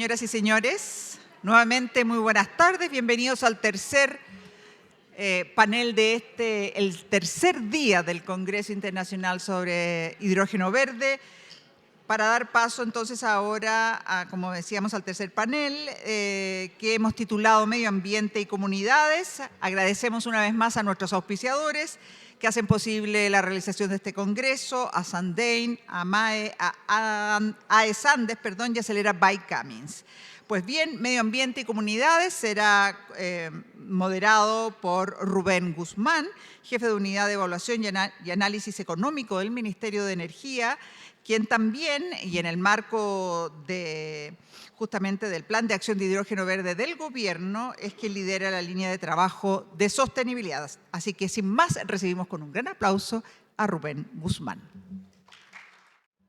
señoras y señores. Nuevamente, muy buenas tardes. Bienvenidos al tercer panel de el tercer día del Congreso Internacional sobre Hidrógeno Verde. Para dar paso entonces ahora, como decíamos, al tercer panel que hemos titulado Medio Ambiente y Comunidades. Agradecemos una vez más a nuestros auspiciadores que hacen posible la realización de este congreso, a Sandein, a MAE, a AES Andes, y Acelera by Cummins. Pues bien, Medio Ambiente y Comunidades será moderado por Rubén Guzmán, jefe de Unidad de Evaluación y Análisis Económico del Ministerio de Energía, quien también, y en el marco justamente del Plan de Acción de Hidrógeno Verde del Gobierno, es quien lidera la línea de trabajo de sostenibilidad. Así que, sin más, recibimos con un gran aplauso a Rubén Guzmán.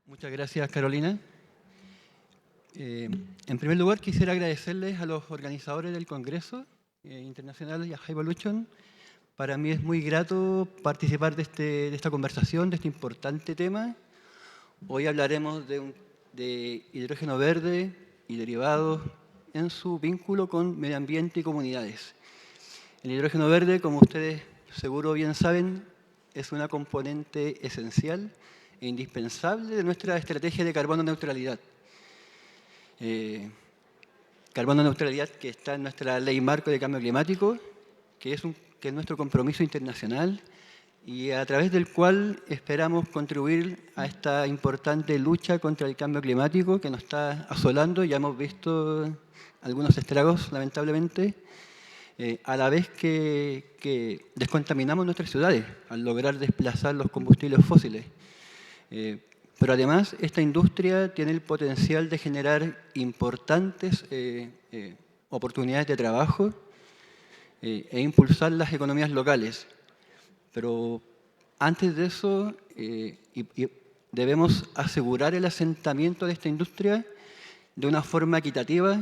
Muchas gracias, Carolina. En primer lugar, quisiera agradecerles a los organizadores del Congreso Internacional y a High Evolution. Para mí es muy grato participar de esta conversación, de este importante tema. Hoy hablaremos de hidrógeno verde y derivados en su vínculo con medio ambiente y comunidades. El hidrógeno verde, como ustedes seguro bien saben, es una componente esencial e indispensable de nuestra estrategia de carbono neutralidad. Carbono neutralidad que está en nuestra ley marco de cambio climático, que es nuestro compromiso internacional y a través del cual esperamos contribuir a esta importante lucha contra el cambio climático que nos está asolando. Ya hemos visto algunos estragos, lamentablemente, a la vez que descontaminamos nuestras ciudades al lograr desplazar los combustibles fósiles. Pero además, esta industria tiene el potencial de generar importantes oportunidades de trabajo e impulsar las economías locales. Pero antes de eso, debemos asegurar el asentamiento de esta industria de una forma equitativa,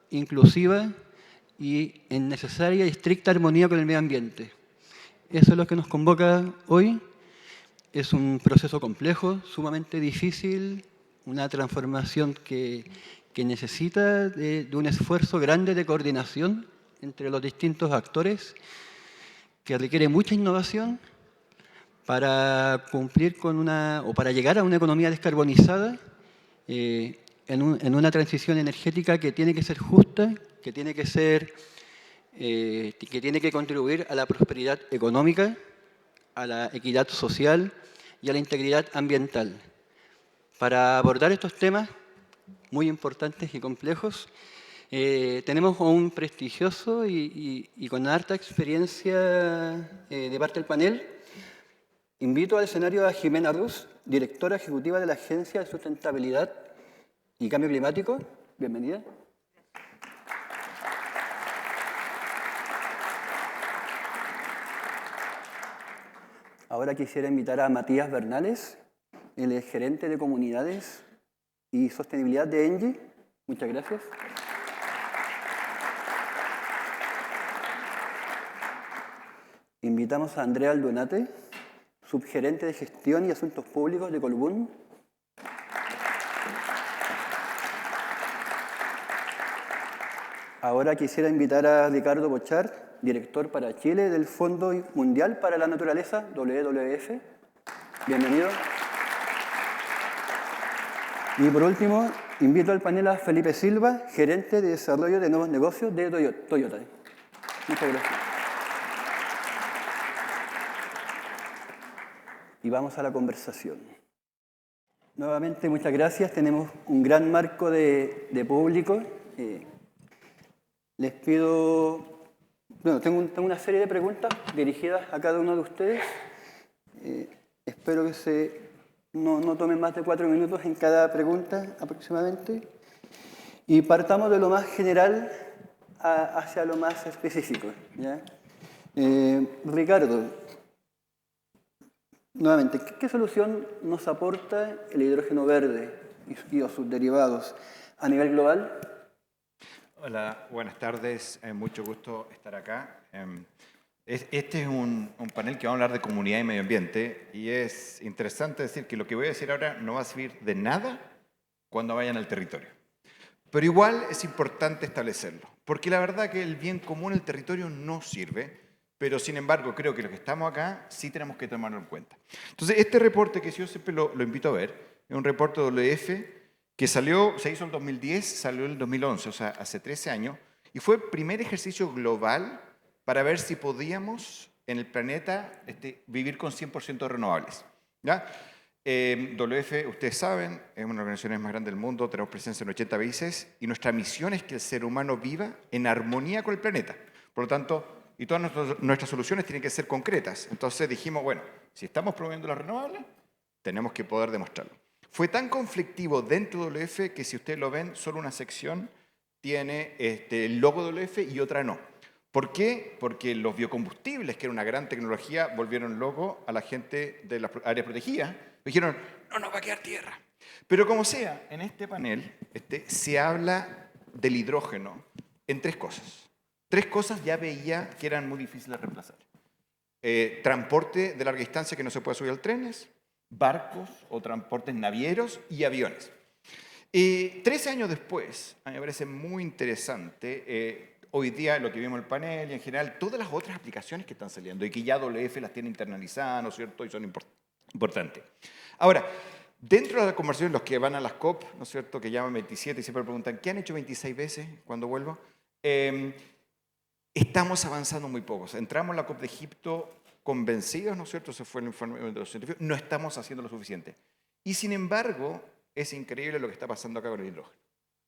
inclusiva y en necesaria y estricta armonía con el medio ambiente. Eso es lo que nos convoca hoy. Es un proceso complejo, sumamente difícil, una transformación que necesita de un esfuerzo grande de coordinación entre los distintos actores, que requiere mucha innovación para cumplir para llegar a una economía descarbonizada en una transición energética que tiene que ser justa, que tiene que contribuir a la prosperidad económica, a la equidad social y a la integridad ambiental. Para abordar estos temas muy importantes y complejos, tenemos un prestigioso y con harta experiencia de parte del panel. Invito al escenario a Jimena Ruz, directora ejecutiva de la Agencia de Sustentabilidad y Cambio Climático. Bienvenida. Ahora quisiera invitar a Matías Bernales, el gerente de comunidades y sostenibilidad de ENGIE. Muchas gracias. Invitamos a Andrea Aldunate, subgerente de gestión y asuntos públicos de Colbún. Ahora quisiera invitar a Ricardo Bochart, director para Chile del Fondo Mundial para la Naturaleza, WWF. Bienvenido. Y por último, invito al panel a Felipe Silva, gerente de desarrollo de nuevos negocios de Toyota. Muchas gracias. Y vamos a la conversación. Nuevamente, muchas gracias. Tenemos un gran marco de público. Les pido... Bueno, tengo una serie de preguntas dirigidas a cada uno de ustedes. Espero que no tomen más de 4 minutos en cada pregunta aproximadamente. Y partamos de lo más general hacia lo más específico, ¿ya? Ricardo, nuevamente, ¿qué solución nos aporta el hidrógeno verde y sus derivados a nivel global? Hola, buenas tardes. Mucho gusto estar acá. Este es un panel que va a hablar de comunidad y medio ambiente y es interesante decir que lo que voy a decir ahora no va a servir de nada cuando vayan al territorio. Pero igual es importante establecerlo, porque la verdad que el bien común en el territorio no sirve, pero sin embargo creo que los que estamos acá sí tenemos que tomarlo en cuenta. Entonces, este reporte que yo siempre lo invito a ver, es un reporte WF que se hizo en el 2010, salió en el 2011, o sea, hace 13 años, y fue el primer ejercicio global para ver si podíamos en el planeta vivir con 100% renovables. ¿Ya? WF, ustedes saben, es una de las organizaciones más grandes del mundo, tenemos presencia en 80 países y nuestra misión es que el ser humano viva en armonía con el planeta. Por lo tanto, y todas nuestras soluciones tienen que ser concretas. Entonces dijimos, bueno, si estamos promoviendo las renovables, tenemos que poder demostrarlo. Fue tan conflictivo dentro de WF que si ustedes lo ven, solo una sección tiene el logo de WF y otra no. ¿Por qué? Porque los biocombustibles, que era una gran tecnología, volvieron loco a la gente de las áreas protegidas. Dijeron, no nos va a quedar tierra. Pero como sea, en este panel se habla del hidrógeno en tres cosas. Tres cosas ya veía que eran muy difíciles de reemplazar. Transporte de larga distancia que no se puede subir al trenes, barcos o transportes navieros y aviones. 13 años después, a mí me parece muy interesante, hoy día lo que vimos en el panel y en general todas las otras aplicaciones que están saliendo y que ya WF las tiene internalizadas, ¿no es cierto? Y son importantes. Ahora, dentro de la conversación, los que van a las COP, ¿no es cierto? Que llaman 27 y siempre preguntan, ¿qué han hecho 26 veces cuando vuelvo? Estamos avanzando muy poco. Entramos en la COP de Egipto convencidos, ¿no es cierto? Ese fue el informe de los científicos. No estamos haciendo lo suficiente. Y sin embargo, es increíble lo que está pasando acá con el hidrógeno.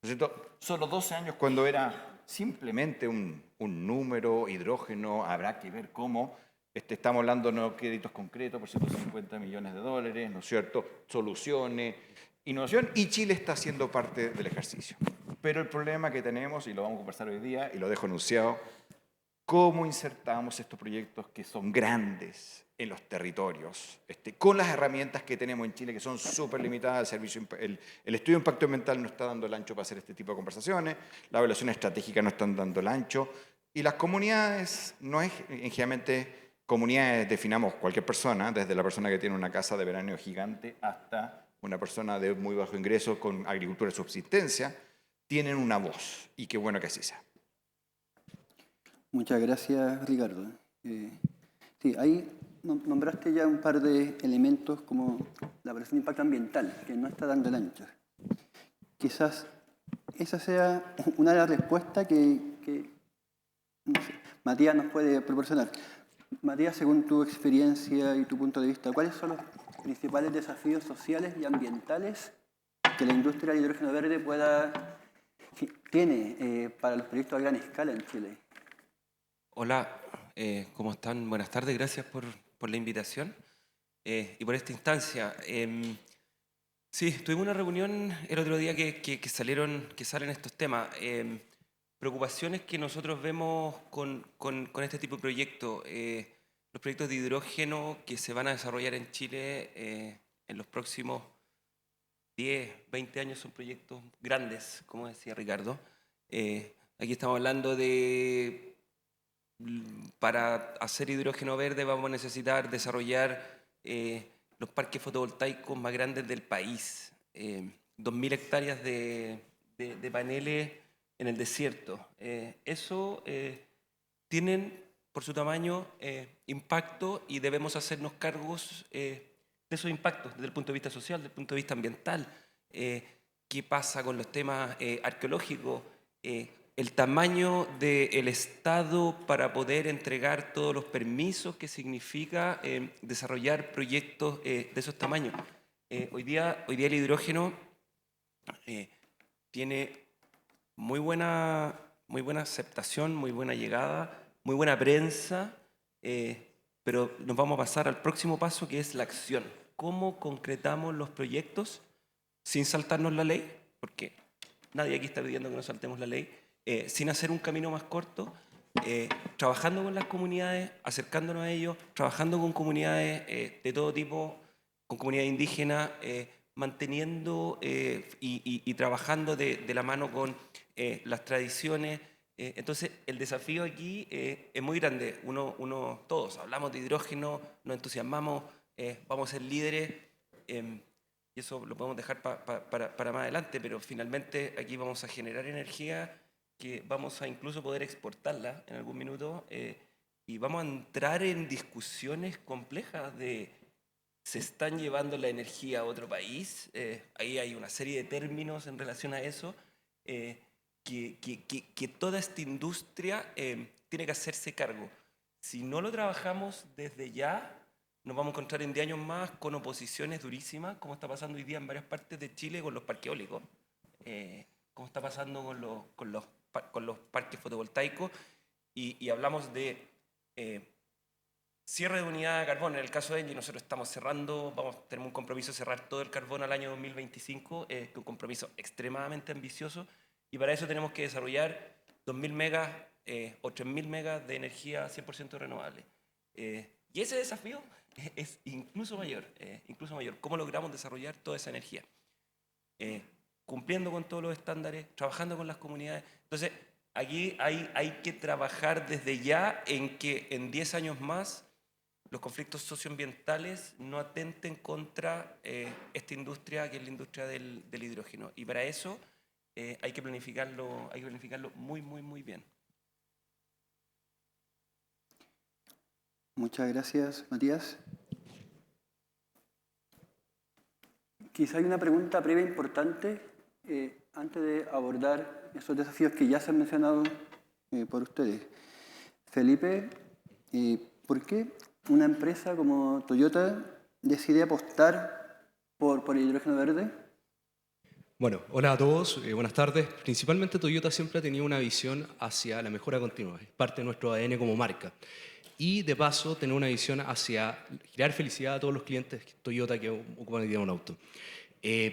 ¿No es cierto? Solo 12 años cuando era simplemente un número, hidrógeno, habrá que ver cómo. Estamos hablando de créditos concretos por 150 millones de dólares, ¿no es cierto? Soluciones, innovación, y Chile está siendo parte del ejercicio. Pero el problema que tenemos, y lo vamos a conversar hoy día, y lo dejo anunciado, cómo insertamos estos proyectos que son grandes en los territorios, con las herramientas que tenemos en Chile, que son súper limitadas. El estudio de impacto ambiental no está dando el ancho para hacer este tipo de conversaciones, la evaluación estratégica no están dando el ancho, y las comunidades no es, generalmente, comunidades definamos cualquier persona, desde la persona que tiene una casa de veraneo gigante hasta una persona de muy bajo ingreso con agricultura de subsistencia, tienen una voz, y qué bueno que así sea. Muchas gracias, Ricardo. Sí, ahí nombraste ya un par de elementos como la evaluación de impacto ambiental, que no está dando el ancho. Quizás esa sea una de las respuestas que no sé, Matías nos puede proporcionar. Matías, según tu experiencia y tu punto de vista, ¿cuáles son los principales desafíos sociales y ambientales que la industria del hidrógeno verde tiene para los proyectos a gran escala en Chile? Hola, ¿cómo están? Buenas tardes, gracias por la invitación y por esta instancia. Sí, tuvimos una reunión el otro día que salen estos temas. Preocupaciones que nosotros vemos con este tipo de proyectos. Los proyectos de hidrógeno que se van a desarrollar en Chile en los próximos 10, 20 años son proyectos grandes, como decía Ricardo. Aquí estamos hablando de... Para hacer hidrógeno verde vamos a necesitar desarrollar los parques fotovoltaicos más grandes del país. 2.000 hectáreas de paneles en el desierto. Eso tienen, por su tamaño, impacto y debemos hacernos cargos de esos impactos desde el punto de vista social, desde el punto de vista ambiental. ¿Qué pasa con los temas arqueológicos? El tamaño del Estado para poder entregar todos los permisos que significa desarrollar proyectos de esos tamaños. Hoy día el hidrógeno tiene muy buena aceptación, muy buena llegada, muy buena prensa, pero nos vamos a pasar al próximo paso, que es la acción. ¿Cómo concretamos los proyectos sin saltarnos la ley? Porque nadie aquí está pidiendo que nos saltemos la ley. Sin hacer un camino más corto, trabajando con las comunidades, acercándonos a ellos, trabajando con comunidades de todo tipo, con comunidades indígenas, manteniendo y trabajando de la mano con las tradiciones. Entonces, el desafío aquí es muy grande. Todos hablamos de hidrógeno, nos entusiasmamos, vamos a ser líderes. y eso lo podemos dejar para más adelante, pero finalmente aquí vamos a generar energía que vamos a incluso poder exportarla en algún minuto, y vamos a entrar en discusiones complejas de se están llevando la energía a otro país. Ahí hay una serie de términos en relación a eso, que toda esta industria tiene que hacerse cargo. Si no lo trabajamos desde ya, nos vamos a encontrar en 10 años más con oposiciones durísimas, como está pasando hoy día en varias partes de Chile con los parques eólicos, como está pasando con los parques fotovoltaicos, y hablamos de cierre de unidad de carbón. En el caso de Engie, nosotros estamos cerrando, tenemos un compromiso de cerrar todo el carbón al año 2025, un compromiso extremadamente ambicioso, y para eso tenemos que desarrollar 2.000 megas o 3.000 megas de energía 100% renovable. Y ese desafío es incluso mayor. ¿Cómo logramos desarrollar toda esa energía? Cumpliendo con todos los estándares, trabajando con las comunidades. Entonces, aquí hay que trabajar desde ya en que en 10 años más los conflictos socioambientales no atenten contra esta industria, que es la industria del hidrógeno. Y para eso hay que planificarlo muy, muy, muy bien. Muchas gracias, Matías. Quizá hay una pregunta previa importante antes de abordar esos desafíos que ya se han mencionado por ustedes. Felipe, ¿por qué una empresa como Toyota decide apostar por el hidrógeno verde? Bueno, hola a todos, buenas tardes. Principalmente Toyota siempre ha tenido una visión hacia la mejora continua, es parte de nuestro ADN como marca. Y de paso, tener una visión hacia crear felicidad a todos los clientes Toyota que ocupan hoy día un auto.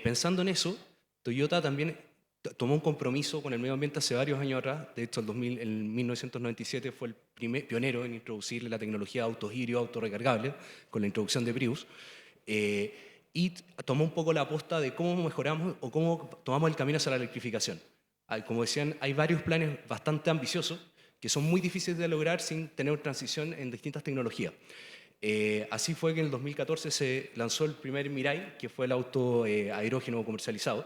Pensando en eso, Toyota también tomó un compromiso con el medio ambiente hace varios años atrás. De hecho, en 1997 fue el pionero en introducir la tecnología de autos híbridos, autorrecargables, con la introducción de Prius. Y tomó un poco la aposta de cómo mejoramos o cómo tomamos el camino hacia la electrificación. Como decían, hay varios planes bastante ambiciosos que son muy difíciles de lograr sin tener transición en distintas tecnologías. Así fue que en el 2014 se lanzó el primer Mirai, que fue el auto a hidrógeno comercializado,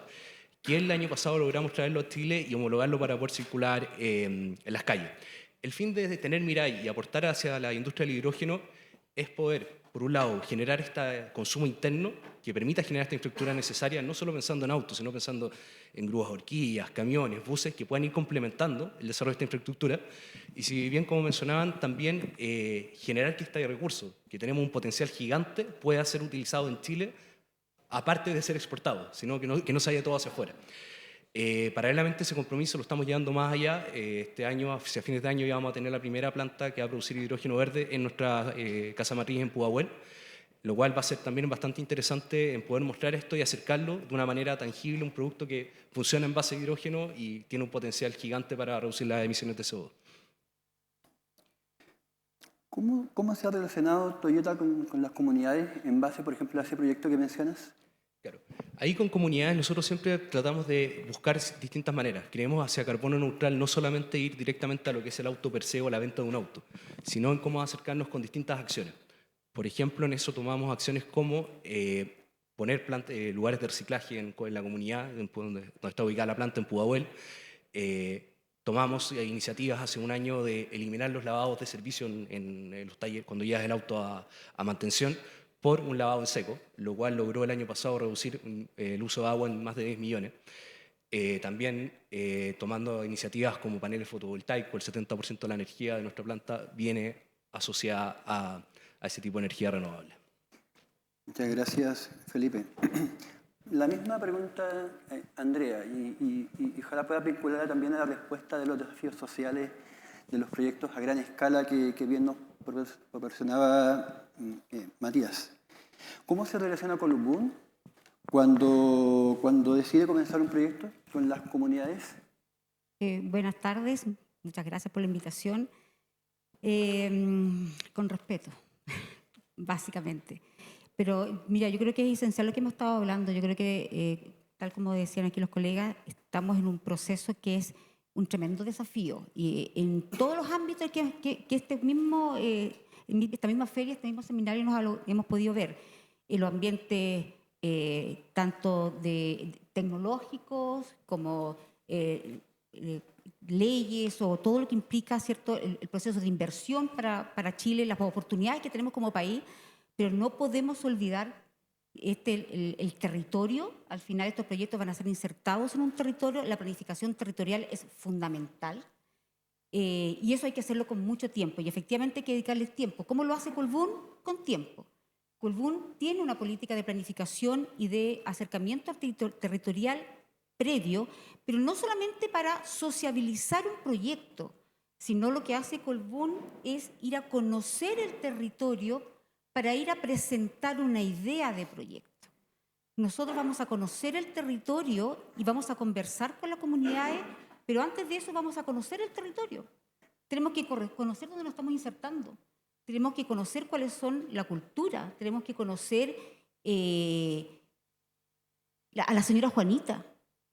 que el año pasado logramos traerlo a Chile y homologarlo para poder circular en las calles. El fin de tener Mirai y aportar hacia la industria del hidrógeno es poder, por un lado, generar este consumo interno que permita generar esta infraestructura necesaria, no solo pensando en autos, sino pensando en grúas, horquillas, camiones, buses, que puedan ir complementando el desarrollo de esta infraestructura. Y si bien, como mencionaban, también generar que este recurso, que tenemos un potencial gigante, pueda ser utilizado en Chile, aparte de ser exportado, sino que no se vaya todo hacia afuera. Paralelamente, ese compromiso lo estamos llevando más allá. Este año, hacia fines de año, ya vamos a tener la primera planta que va a producir hidrógeno verde en nuestra casa matriz en Pudahuel, lo cual va a ser también bastante interesante en poder mostrar esto y acercarlo de una manera tangible, un producto que funciona en base a hidrógeno y tiene un potencial gigante para reducir las emisiones de CO2. ¿Cómo se ha relacionado Toyota con las comunidades en base, por ejemplo, a ese proyecto que mencionas? Claro. Ahí con comunidades nosotros siempre tratamos de buscar distintas maneras. Creemos hacia carbono neutral no solamente ir directamente a lo que es el auto per se o la venta de un auto, sino en cómo acercarnos con distintas acciones. Por ejemplo, en eso tomamos acciones como poner lugares de reciclaje en la comunidad, donde está ubicada la planta en Pudahuel. Tomamos iniciativas hace un año de eliminar los lavados de servicio en los talleres cuando llevas el auto a mantención, por un lavado en seco, lo cual logró el año pasado reducir el uso de agua en más de 10 millones. También tomando iniciativas como paneles fotovoltaicos, el 70% de la energía de nuestra planta viene asociada a ese tipo de energía renovable. Muchas gracias, Felipe. La misma pregunta, Andrea, y ojalá pueda vincular también a la respuesta de los desafíos sociales de los proyectos a gran escala que bien nos proporcionaba Matías. ¿Cómo se relaciona con Lubun cuando decide comenzar un proyecto con las comunidades? Buenas tardes, muchas gracias por la invitación. Con respeto, básicamente. Pero mira, yo creo que es esencial lo que hemos estado hablando. Yo creo que, tal como decían aquí los colegas, estamos en un proceso que es un tremendo desafío. Y en todos los ámbitos que esta misma feria, este mismo seminario nos hemos podido ver. En los ambientes tanto de tecnológicos como leyes o todo lo que implica, ¿cierto?, el proceso de inversión para Chile, las oportunidades que tenemos como país, pero no podemos olvidar el territorio. Al final estos proyectos van a ser insertados en un territorio, la planificación territorial es fundamental. Y eso hay que hacerlo con mucho tiempo y efectivamente hay que dedicarle tiempo. ¿Cómo lo hace Colbún? Con tiempo. Colbún tiene una política de planificación y de acercamiento territorial previo, pero no solamente para sociabilizar un proyecto, sino lo que hace Colbún es ir a conocer el territorio para ir a presentar una idea de proyecto. Nosotros vamos a conocer el territorio y vamos a conversar con las comunidades, pero antes de eso vamos a conocer el territorio. Tenemos que conocer dónde nos estamos insertando. Tenemos que conocer cuáles son la cultura. Tenemos que conocer a la señora Juanita.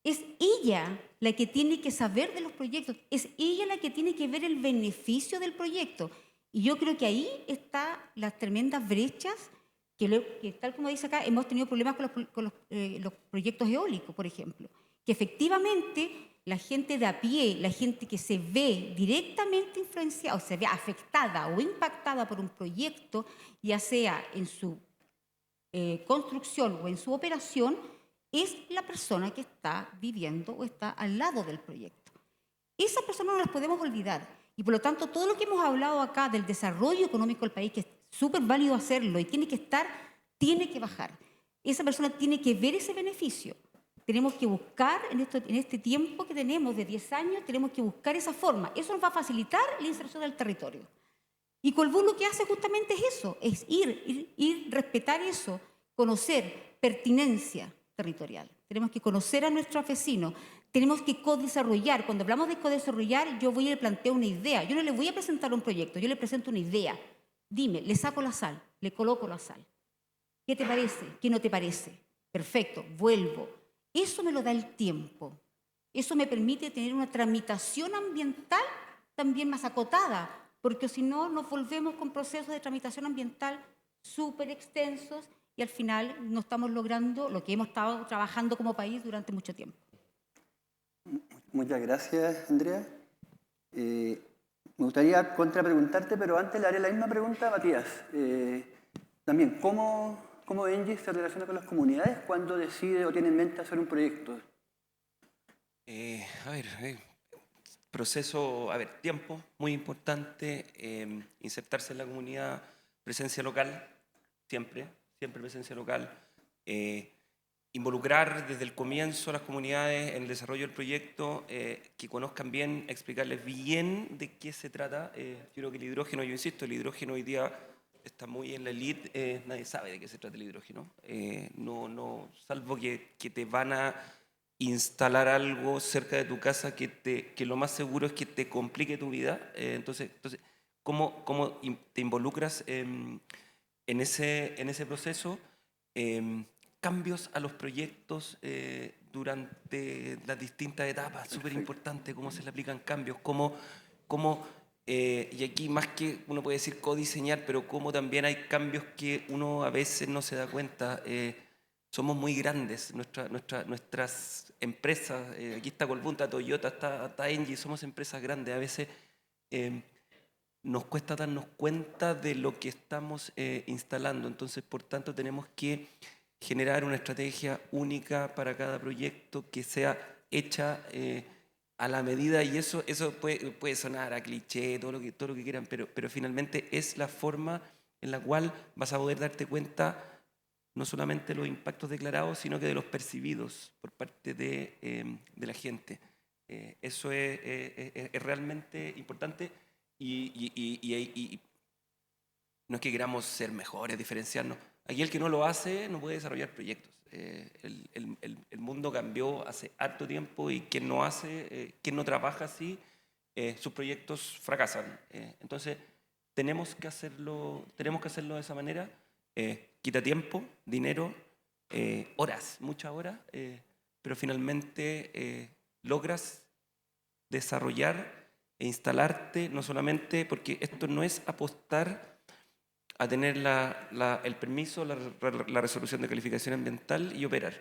Es ella la que tiene que saber de los proyectos. Es ella la que tiene que ver el beneficio del proyecto. Y yo creo que ahí están las tremendas brechas que tal como dice acá, hemos tenido problemas con los proyectos eólicos, por ejemplo. Que efectivamente la gente de a pie, la gente que se ve directamente influenciada o se ve afectada o impactada por un proyecto, ya sea en su construcción o en su operación, es la persona que está viviendo o está al lado del proyecto. Esas personas no las podemos olvidar. Y por lo tanto, todo lo que hemos hablado acá del desarrollo económico del país, que es súper válido hacerlo y tiene que estar, tiene que bajar. Esa persona tiene que ver ese beneficio. Tenemos que buscar, en este tiempo que tenemos de 10 años, tenemos que buscar esa forma. Eso nos va a facilitar la inserción del territorio. Y Colbún lo que hace justamente es eso, es ir, respetar eso, conocer pertinencia territorial. Tenemos que conocer a nuestros vecinos, tenemos que co-desarrollar. Cuando hablamos de co-desarrollar, yo voy y le planteo una idea. Yo no le voy a presentar un proyecto, yo le presento una idea. Dime, le saco la sal, le coloco la sal. ¿Qué te parece? ¿Qué no te parece? Perfecto, vuelvo. Eso me lo da el tiempo. Eso me permite tener una tramitación ambiental también más acotada, porque si no, nos volvemos con procesos de tramitación ambiental súper extensos y al final no estamos logrando lo que hemos estado trabajando como país durante mucho tiempo. Muchas gracias, Andrea. Me gustaría contrapreguntarte, pero antes le haré la misma pregunta a Matías. También, ¿cómo ENGIE se relaciona con las comunidades cuando decide o tiene en mente hacer un proyecto? Proceso, tiempo, muy importante, insertarse en la comunidad, presencia local, siempre presencia local, involucrar desde el comienzo a las comunidades en el desarrollo del proyecto, que conozcan bien, explicarles bien de qué se trata. Yo creo que el hidrógeno, yo insisto, el hidrógeno hoy día está muy en la elite, nadie sabe de qué se trata el hidrógeno, salvo que te van a instalar algo cerca de tu casa que lo más seguro es que te complique tu vida. Entonces ¿cómo te involucras en ese proceso? Cambios a los proyectos durante las distintas etapas, súper importante, cómo se le aplican cambios, y aquí más que uno puede decir codiseñar, pero cómo también hay cambios que uno a veces no se da cuenta. Somos muy grandes, nuestras empresas, aquí está Colbún, está Toyota, está Engie, somos empresas grandes. A veces nos cuesta darnos cuenta de lo que estamos instalando. Entonces, por tanto, tenemos que generar una estrategia única para cada proyecto que sea hecha a la medida, y eso puede sonar a cliché, todo lo que quieran, pero finalmente es la forma en la cual vas a poder darte cuenta no solamente de los impactos declarados, sino que de los percibidos por parte de la gente. Eso es realmente importante y no es que queramos ser mejores, diferenciarnos. Aquí el que no lo hace no puede desarrollar proyectos. El mundo cambió hace harto tiempo y quien no trabaja así, sus proyectos fracasan. Entonces, tenemos que hacerlo de esa manera. Quita tiempo, dinero, horas, muchas horas, pero finalmente logras desarrollar e instalarte, no solamente porque esto no es apostar a tener el permiso, la resolución de calificación ambiental y operar.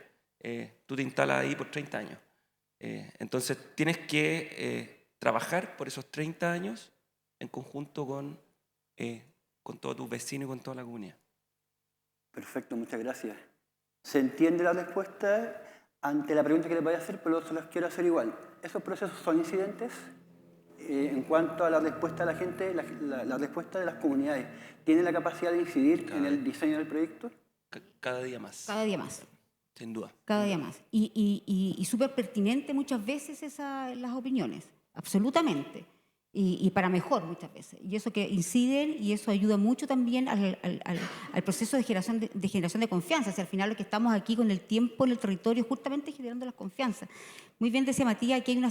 Tú te instalas ahí por 30 años. Entonces tienes que trabajar por esos 30 años en conjunto con todos tus vecinos y con toda la comunidad. Perfecto, muchas gracias. ¿Se entiende la respuesta ante la pregunta que les voy a hacer, pero se las quiero hacer igual? ¿Esos procesos son incidentes? En cuanto a la respuesta de la gente, la respuesta de las comunidades, ¿tiene la capacidad de incidir en el diseño del proyecto? Cada día más. Cada día más. Sin duda. Cada día más. Y súper pertinente muchas veces las opiniones, absolutamente. Y para mejor muchas veces. Y eso que inciden y eso ayuda mucho también al proceso de generación de confianza. O sea, al final lo que estamos aquí con el tiempo en el territorio es justamente generando la confianza. Muy bien decía Matías, aquí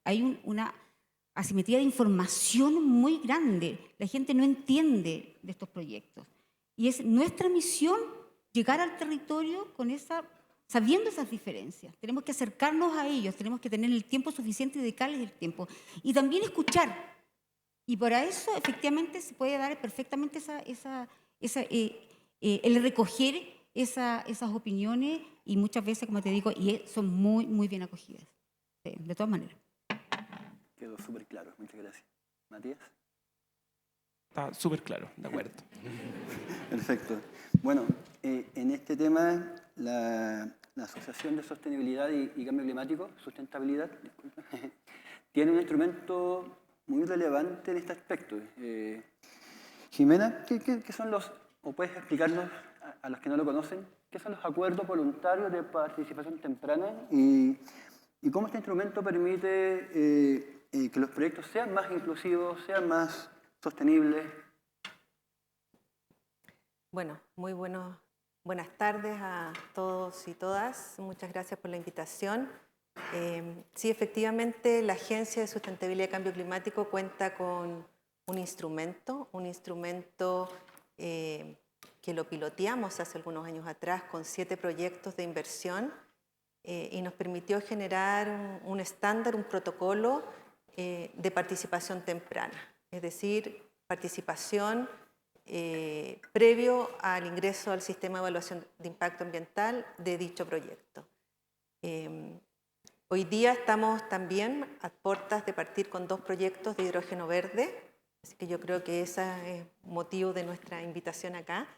hay una asimetría de información muy grande. La gente no entiende de estos proyectos. Y es nuestra misión llegar al territorio sabiendo esas diferencias. Tenemos que acercarnos a ellos, tenemos que tener el tiempo suficiente y dedicarles el tiempo. Y también escuchar. Y para eso, efectivamente, se puede dar perfectamente el recoger esas opiniones y muchas veces, como te digo, son muy, muy bien acogidas. De todas maneras. Quedó súper claro, muchas gracias. Matías. Está súper claro, de acuerdo. Perfecto. Bueno, en este tema, la Asociación de Sostenibilidad y Cambio Climático, Sustentabilidad, disculpa, tiene un instrumento muy relevante en este aspecto. Jimena, ¿qué son o puedes explicarnos a los que no lo conocen, qué son los acuerdos voluntarios de participación temprana y cómo este instrumento permite que los proyectos sean más inclusivos, sean más sostenibles? Bueno, buenas tardes a todos y todas. Muchas gracias por la invitación. Sí, efectivamente, la Agencia de Sustentabilidad y Cambio Climático cuenta con un instrumento que lo piloteamos hace algunos años atrás con 7 proyectos de inversión y nos permitió generar un estándar, un protocolo de participación temprana, es decir, participación previo al ingreso al sistema de evaluación de impacto ambiental de dicho proyecto. Hoy día estamos también a puertas de partir con 2 proyectos de hidrógeno verde, así que yo creo que ese es motivo de nuestra invitación acá.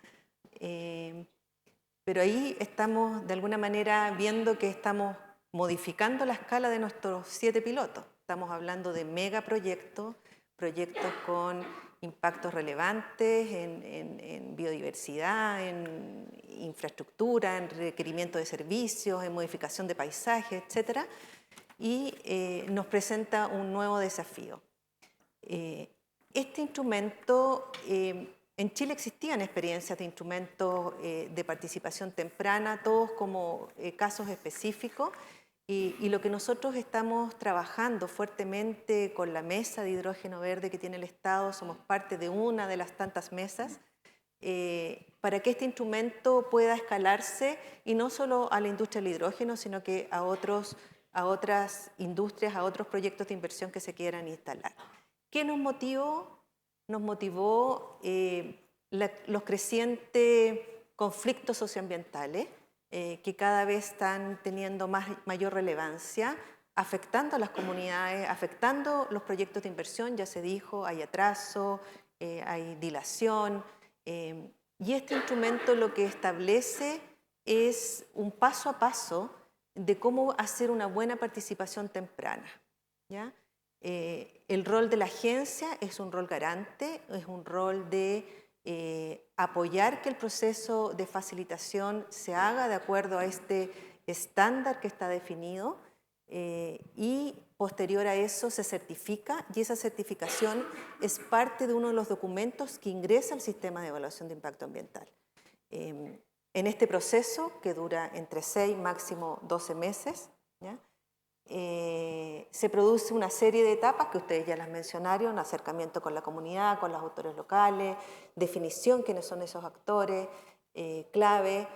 Pero ahí estamos de alguna manera viendo que estamos modificando la escala de nuestros 7 pilotos. Estamos hablando de megaproyectos, proyectos con impactos relevantes en biodiversidad, en infraestructura, en requerimiento de servicios, en modificación de paisajes, etc. Y nos presenta un nuevo desafío. Este instrumento, en Chile existían experiencias de instrumentos de participación temprana, todos como casos específicos, y lo que nosotros estamos trabajando fuertemente con la mesa de hidrógeno verde que tiene el Estado, somos parte de una de las tantas mesas, para que este instrumento pueda escalarse y no solo a la industria del hidrógeno, sino que a otras industrias, a otros proyectos de inversión que se quieran instalar. ¿Qué nos motivó? Nos motivó los crecientes conflictos socioambientales que cada vez están teniendo mayor relevancia, afectando a las comunidades, afectando los proyectos de inversión, ya se dijo, hay atraso, hay dilación, y este instrumento lo que establece es un paso a paso de cómo hacer una buena participación temprana, ¿ya? El rol de la agencia es un rol garante, es un rol de apoyar que el proceso de facilitación se haga de acuerdo a este estándar que está definido y posterior a eso se certifica y esa certificación es parte de uno de los documentos que ingresa al sistema de evaluación de impacto ambiental. En este proceso, que dura entre 6 máximo 12 meses, ¿ya? Se produce una serie de etapas que ustedes ya las mencionaron: acercamiento con la comunidad, con los autores locales, definición quiénes son esos actores clave,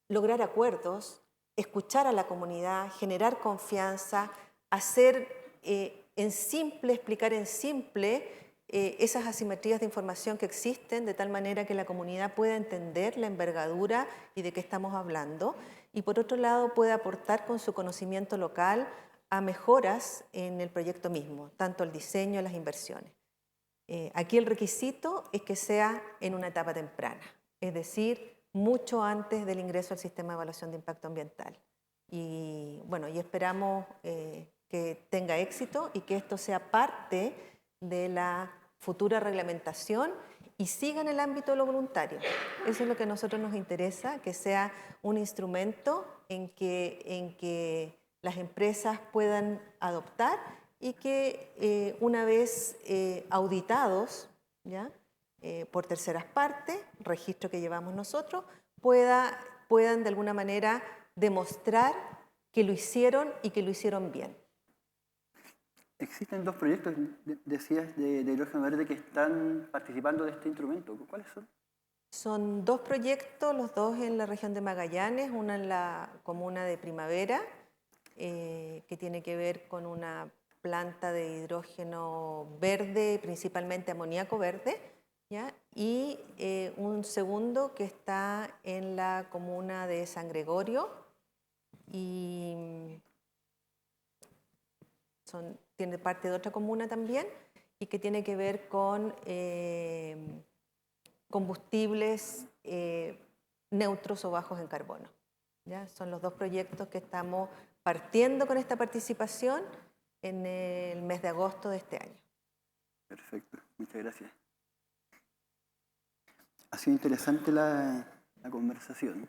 lograr acuerdos, escuchar a la comunidad, generar confianza, hacer en simple, explicar en simple esas asimetrías de información que existen de tal manera que la comunidad pueda entender la envergadura y de qué estamos hablando, y por otro lado pueda aportar con su conocimiento local a mejoras en el proyecto mismo, tanto el diseño, las inversiones. Aquí el requisito es que sea en una etapa temprana, es decir, mucho antes del ingreso al sistema de evaluación de impacto ambiental. Y bueno, y esperamos que tenga éxito y que esto sea parte de la futura reglamentación y siga en el ámbito de lo voluntario. Eso es lo que a nosotros nos interesa, que sea un instrumento en que las empresas puedan adoptar y que una vez auditados, ¿ya? Por terceras partes, registro que llevamos nosotros, puedan de alguna manera demostrar que lo hicieron y que lo hicieron bien. Existen 2 proyectos, decías, de hidrógeno verde que están participando de este instrumento. ¿Cuáles son? Son 2 proyectos, los 2 en la región de Magallanes, una en la comuna de Primavera, que tiene que ver con una planta de hidrógeno verde, principalmente amoníaco verde, ¿ya? Y un segundo que está en la comuna de San Gregorio y tiene parte de otra comuna también y que tiene que ver con combustibles neutros o bajos en carbono. ¿Ya? Son los 2 proyectos que estamos partiendo con esta participación en el mes de agosto de este año. Perfecto, muchas gracias. Ha sido interesante la conversación.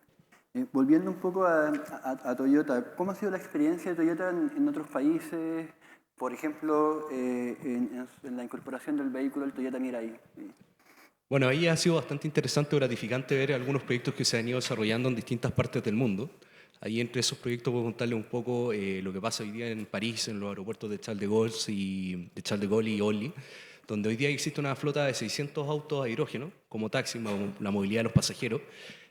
Volviendo un poco a Toyota, ¿cómo ha sido la experiencia de Toyota en otros países? Por ejemplo, en la incorporación del vehículo del Toyota Mirai. Bueno, ahí ha sido bastante interesante o gratificante ver algunos proyectos que se han ido desarrollando en distintas partes del mundo. Ahí entre esos proyectos puedo contarles un poco lo que pasa hoy día en París, en los aeropuertos de Charles de Gaulle y Orly, donde hoy día existe una flota de 600 autos a hidrógeno como taxi, la movilidad de los pasajeros.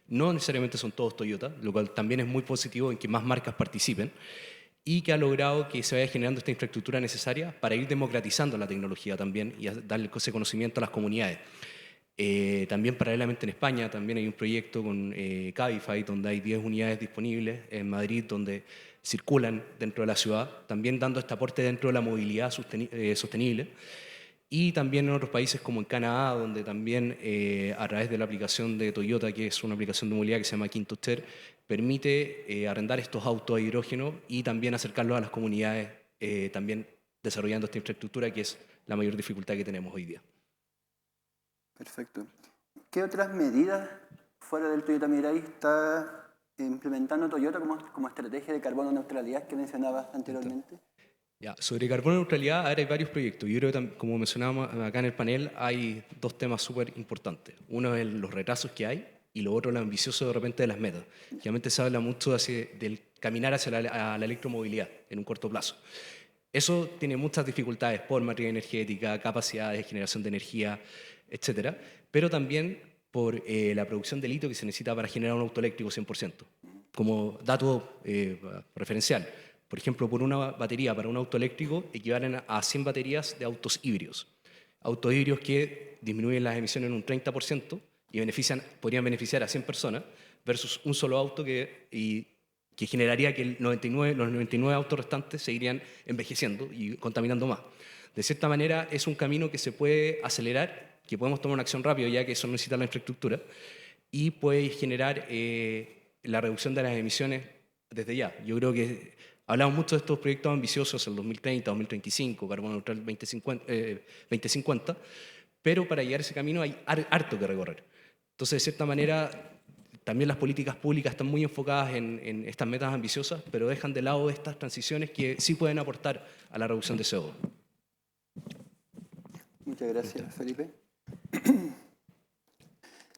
No necesariamente son todos Toyota, lo cual también es muy positivo en que más marcas participen y que ha logrado que se vaya generando esta infraestructura necesaria para ir democratizando la tecnología también y darle ese conocimiento a las comunidades. También paralelamente en España también hay un proyecto con Cabify donde hay 10 unidades disponibles en Madrid donde circulan dentro de la ciudad, también dando este aporte dentro de la movilidad sostenible. Y también en otros países como en Canadá, donde también a través de la aplicación de Toyota, que es una aplicación de movilidad que se llama Kintoster, permite arrendar estos autos a hidrógeno y también acercarlos a las comunidades, también desarrollando esta infraestructura que es la mayor dificultad que tenemos hoy día. Perfecto. ¿Qué otras medidas fuera del Toyota Mirai está implementando Toyota como estrategia de carbono neutralidad que mencionabas anteriormente? Ya, sobre carbono neutralidad, ahora hay varios proyectos. Yo creo que, como mencionábamos acá en el panel, hay 2 temas súper importantes. Uno es los retrasos que hay y lo otro lo ambicioso de repente de las metas. Realmente se habla mucho del caminar hacia la electromovilidad en un corto plazo. Eso tiene muchas dificultades por materia energética, capacidades de generación de energía, etcétera, pero también por la producción de litio que se necesita para generar un auto eléctrico 100%. Como dato referencial, por ejemplo, por una batería para un auto eléctrico equivalen a 100 baterías de autos híbridos. Autos híbridos que disminuyen las emisiones en un 30% y podrían beneficiar a 100 personas versus un solo auto que generaría que los 99 autos restantes seguirían envejeciendo y contaminando más. De cierta manera, es un camino que se puede acelerar, que podemos tomar una acción rápida, ya que eso no necesita la infraestructura, y puede generar la reducción de las emisiones desde ya. Yo creo que hablamos mucho de estos proyectos ambiciosos, el 2030, 2035, carbono neutral 2050, pero para llegar a ese camino hay harto que recorrer. Entonces, de cierta manera, también las políticas públicas están muy enfocadas en estas metas ambiciosas, pero dejan de lado estas transiciones que sí pueden aportar a la reducción de CO2. Muchas gracias, Felipe.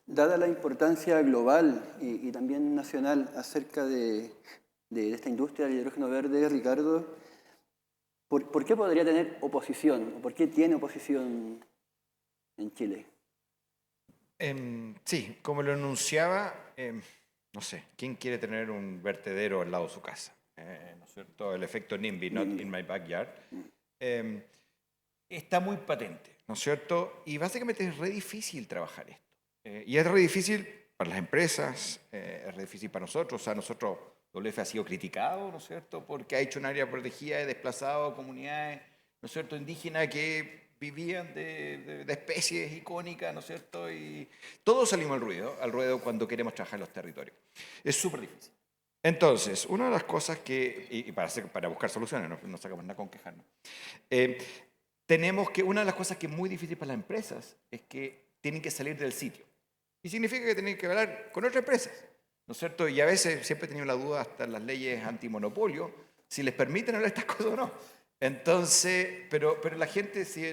Dada la importancia global y también nacional acerca de esta industria del hidrógeno verde, Ricardo, ¿por qué podría tener oposición? ¿O por qué tiene oposición en Chile? Sí, como lo enunciaba, no sé, ¿quién quiere tener un vertedero al lado de su casa? ¿No es cierto? El efecto NIMBY, not in my backyard. Está muy patente. ¿no es cierto? Y básicamente es re difícil trabajar esto. Y es re difícil para las empresas, es re difícil para nosotros. O sea, nosotros, WF ha sido criticado, ¿no es cierto? Porque ha hecho un área protegida, desplazado comunidades, ¿no es cierto?, indígenas que vivían de especies icónicas, ¿no es cierto? Y todos salimos al ruedo cuando queremos trabajar en los territorios. Es súper difícil. Entonces, una de las cosas y para buscar soluciones, no sacamos nada con quejarnos, una de las cosas que es muy difícil para las empresas es que tienen que salir del sitio. Y significa que tienen que hablar con otras empresas, ¿no es cierto? Y a veces siempre he tenido la duda, hasta en las leyes antimonopolio, si les permiten hablar estas cosas o no. Entonces, pero la gente, si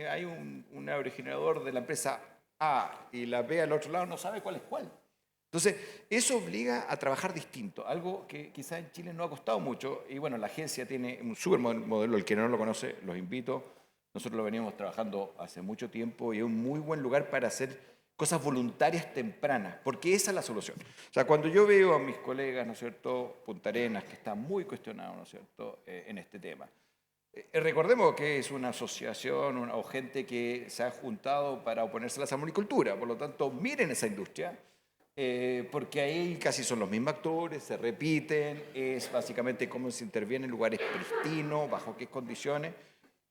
hay un aerogenerador de la empresa A y la B al otro lado, no sabe cuál es cuál. Entonces, eso obliga a trabajar distinto, algo que quizás en Chile no ha costado mucho. Y bueno, la agencia tiene un súper modelo, el que no lo conoce, los invito. Nosotros lo venimos trabajando hace mucho tiempo y es un muy buen lugar para hacer cosas voluntarias tempranas, porque esa es la solución. O sea, cuando yo veo a mis colegas, ¿no es cierto?, Punta Arenas, que está muy cuestionado, ¿no es cierto?, en este tema. Recordemos que es una asociación o gente que se ha juntado para oponerse a la salmonicultura, por lo tanto, miren esa industria, porque ahí casi son los mismos actores, se repiten, es básicamente cómo se interviene en lugares pristinos, bajo qué condiciones,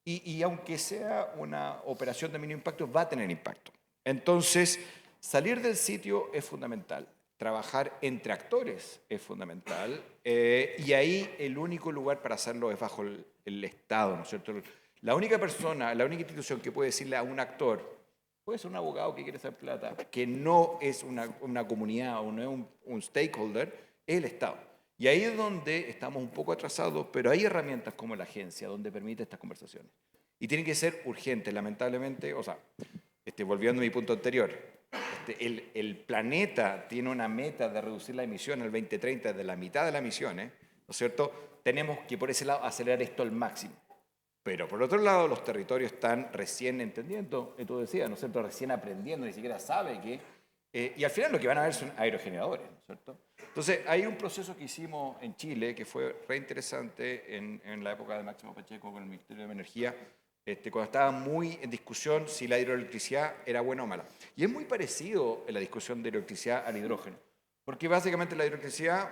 y aunque sea una operación de mínimo impacto, va a tener impacto. Entonces, salir del sitio es fundamental, trabajar entre actores es fundamental, y ahí el único lugar para hacerlo es bajo el Estado, ¿no es cierto? La única persona, la única institución que puede decirle a un actor, puede ser un abogado que quiere hacer plata, que no es una comunidad o no es un stakeholder, es el Estado. Y ahí es donde estamos un poco atrasados, pero hay herramientas como la agencia donde permite estas conversaciones. Y tienen que ser urgentes, lamentablemente, o sea, volviendo a mi punto anterior, el planeta tiene una meta de reducir la emisión al 2030 de la mitad de las emisiones, ¿no es cierto? Tenemos que por ese lado acelerar esto al máximo. Pero por otro lado, los territorios están recién entendiendo, tú decías, ¿no es cierto?, recién aprendiendo, ni siquiera sabe que... y al final lo que van a ver son aerogeneradores, ¿no es cierto? Entonces, hay un proceso que hicimos en Chile que fue re interesante en la época de Máximo Pacheco con el Ministerio de Energía, cuando estaba muy en discusión si la hidroelectricidad era buena o mala. Y es muy parecido en la discusión de hidroelectricidad al hidrógeno, porque básicamente la hidroelectricidad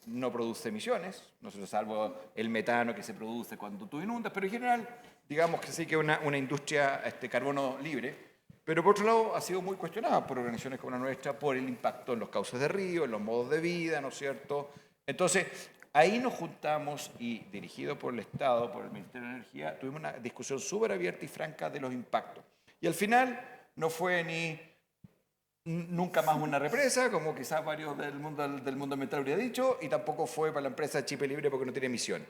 no produce emisiones, no sé, salvo el metano que se produce cuando tú inundas, pero en general, digamos que sí que es una industria carbono libre, pero por otro lado ha sido muy cuestionada por organizaciones como la nuestra por el impacto en los cauces de río, en los modos de vida, ¿no es cierto? Entonces, ahí nos juntamos y, dirigido por el Estado, por el Ministerio de Energía, tuvimos una discusión súper abierta y franca de los impactos. Y al final no fue nunca más una represa, como quizás varios del mundo ambiental habría dicho, y tampoco fue para la empresa Chip Libre porque no tiene emisión.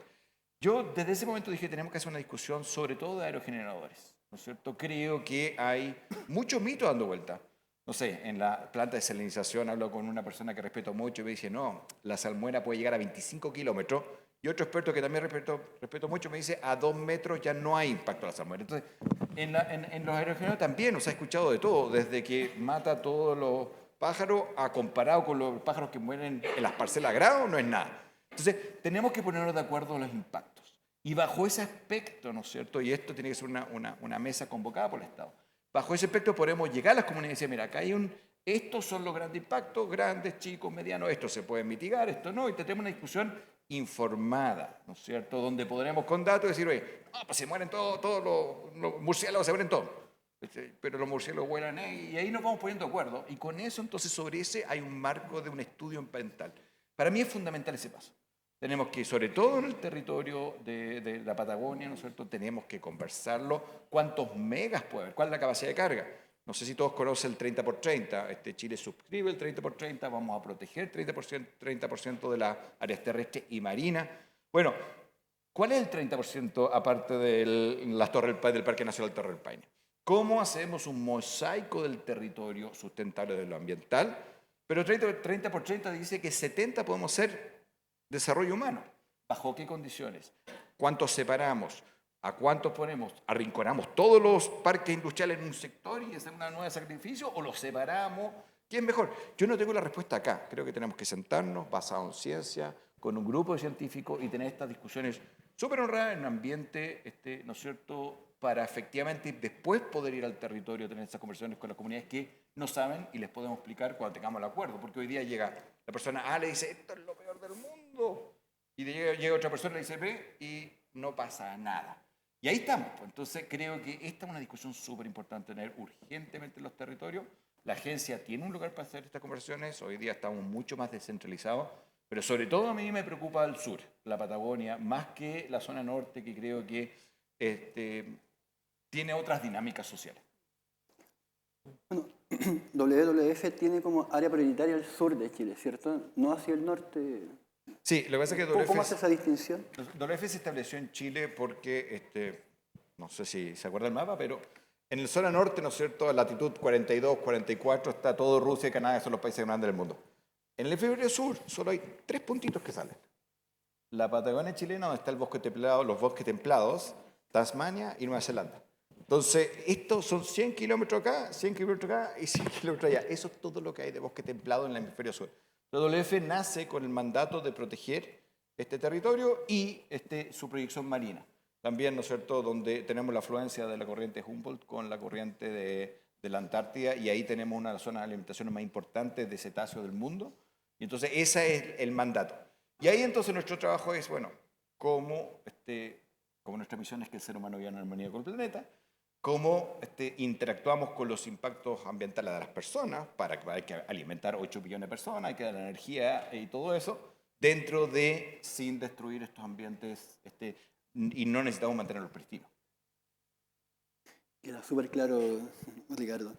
Yo desde ese momento dije, tenemos que hacer una discusión sobre todo de aerogeneradores, ¿no es cierto? Creo que hay muchos mitos dando vuelta. No sé, en la planta de salinización hablo con una persona que respeto mucho y me dice, no, la salmuera puede llegar a 25 kilómetros. Y otro experto que también respeto mucho me dice, a 2 metros ya no hay impacto a la salmuera. Entonces, en los aerogeneradores también nos ha escuchado de todo, desde que mata a todos los pájaros a comparado con los pájaros que mueren en las parcelas agrado, no es nada. Entonces, tenemos que ponernos de acuerdo en los impactos. Y bajo ese aspecto, ¿no es cierto? Y esto tiene que ser una mesa convocada por el Estado. Bajo ese aspecto podemos llegar a las comunidades y decir, mira, acá hay estos son los grandes impactos, grandes, chicos, medianos, esto se puede mitigar, esto no, y tenemos una discusión informada, ¿no es cierto? Donde podremos con datos decir, oye, no, pues se mueren todos los murciélagos, se mueren todos. Pero los murciélagos vuelan y ahí nos vamos poniendo de acuerdo. Y con eso, entonces, sobre ese hay un marco de un estudio ambiental. Para mí es fundamental ese paso. Tenemos que, sobre todo en el territorio de la Patagonia, ¿no es cierto?, tenemos que conversarlo. ¿Cuántos megas puede haber? ¿Cuál es la capacidad de carga? No sé si todos conocen el 30x30. Chile suscribe el 30x30, vamos a proteger el 30% de las áreas terrestres y marinas. Bueno, ¿cuál es el 30% aparte del Parque Nacional Torre del Paine? ¿Cómo hacemos un mosaico del territorio sustentable de lo ambiental? Pero 30x30 dice que 70 podemos ser desarrollo humano. ¿Bajo qué condiciones? ¿Cuántos separamos? ¿A cuántos ponemos? ¿Arrinconamos todos los parques industriales en un sector y hacemos una nueva sacrificio? ¿O los separamos? ¿Quién es mejor? Yo no tengo la respuesta acá. Creo que tenemos que sentarnos, basado en ciencia, con un grupo de científicos y tener estas discusiones súper honradas en un ambiente, ¿no es cierto?, para efectivamente después poder ir al territorio, tener esas conversaciones con las comunidades que no saben y les podemos explicar cuando tengamos el acuerdo. Porque hoy día llega la persona A, le dice, esto es lo peor del mundo. Y llega otra persona y le dice B y no pasa nada. Y ahí estamos. Pues. Entonces creo que esta es una discusión súper importante tener urgentemente en los territorios. La agencia tiene un lugar para hacer estas conversaciones. Hoy día estamos mucho más descentralizados. Pero sobre todo a mí me preocupa el sur, la Patagonia, más que la zona norte, que creo que tiene otras dinámicas sociales. Bueno, WWF tiene como área prioritaria el sur de Chile, ¿cierto? No hacia el norte. Sí, lo que pasa es que ¿Cómo hace esa distinción? WWF se estableció en Chile porque, no sé si se acuerda el mapa, pero en la zona norte, ¿no es cierto?, latitud 42, 44, está todo Rusia y Canadá, son los países grandes del mundo. En el hemisferio sur solo hay 3 puntitos que salen. La Patagonia chilena, donde está el bosque templado, los bosques templados, Tasmania y Nueva Zelanda. Entonces, estos son 100 kilómetros acá, 100 kilómetros acá y 100 kilómetros allá. Eso es todo lo que hay de bosque templado en el hemisferio sur. La WWF nace con el mandato de proteger este territorio y su proyección marina. También, ¿no es cierto?, donde tenemos la afluencia de la corriente Humboldt con la corriente de la Antártida y ahí tenemos una de las zonas de alimentación más importantes de cetáceos del mundo. Y entonces ese es el mandato. Y ahí entonces nuestro trabajo es, bueno, como nuestra misión es que el ser humano viva en armonía con el planeta, cómo interactuamos con los impactos ambientales de las personas, para que hay que alimentar 8 billones de personas, hay que dar energía y todo eso, dentro de, sin destruir estos ambientes, y no necesitamos mantenerlos pristinos. Queda súper claro, Ricardo.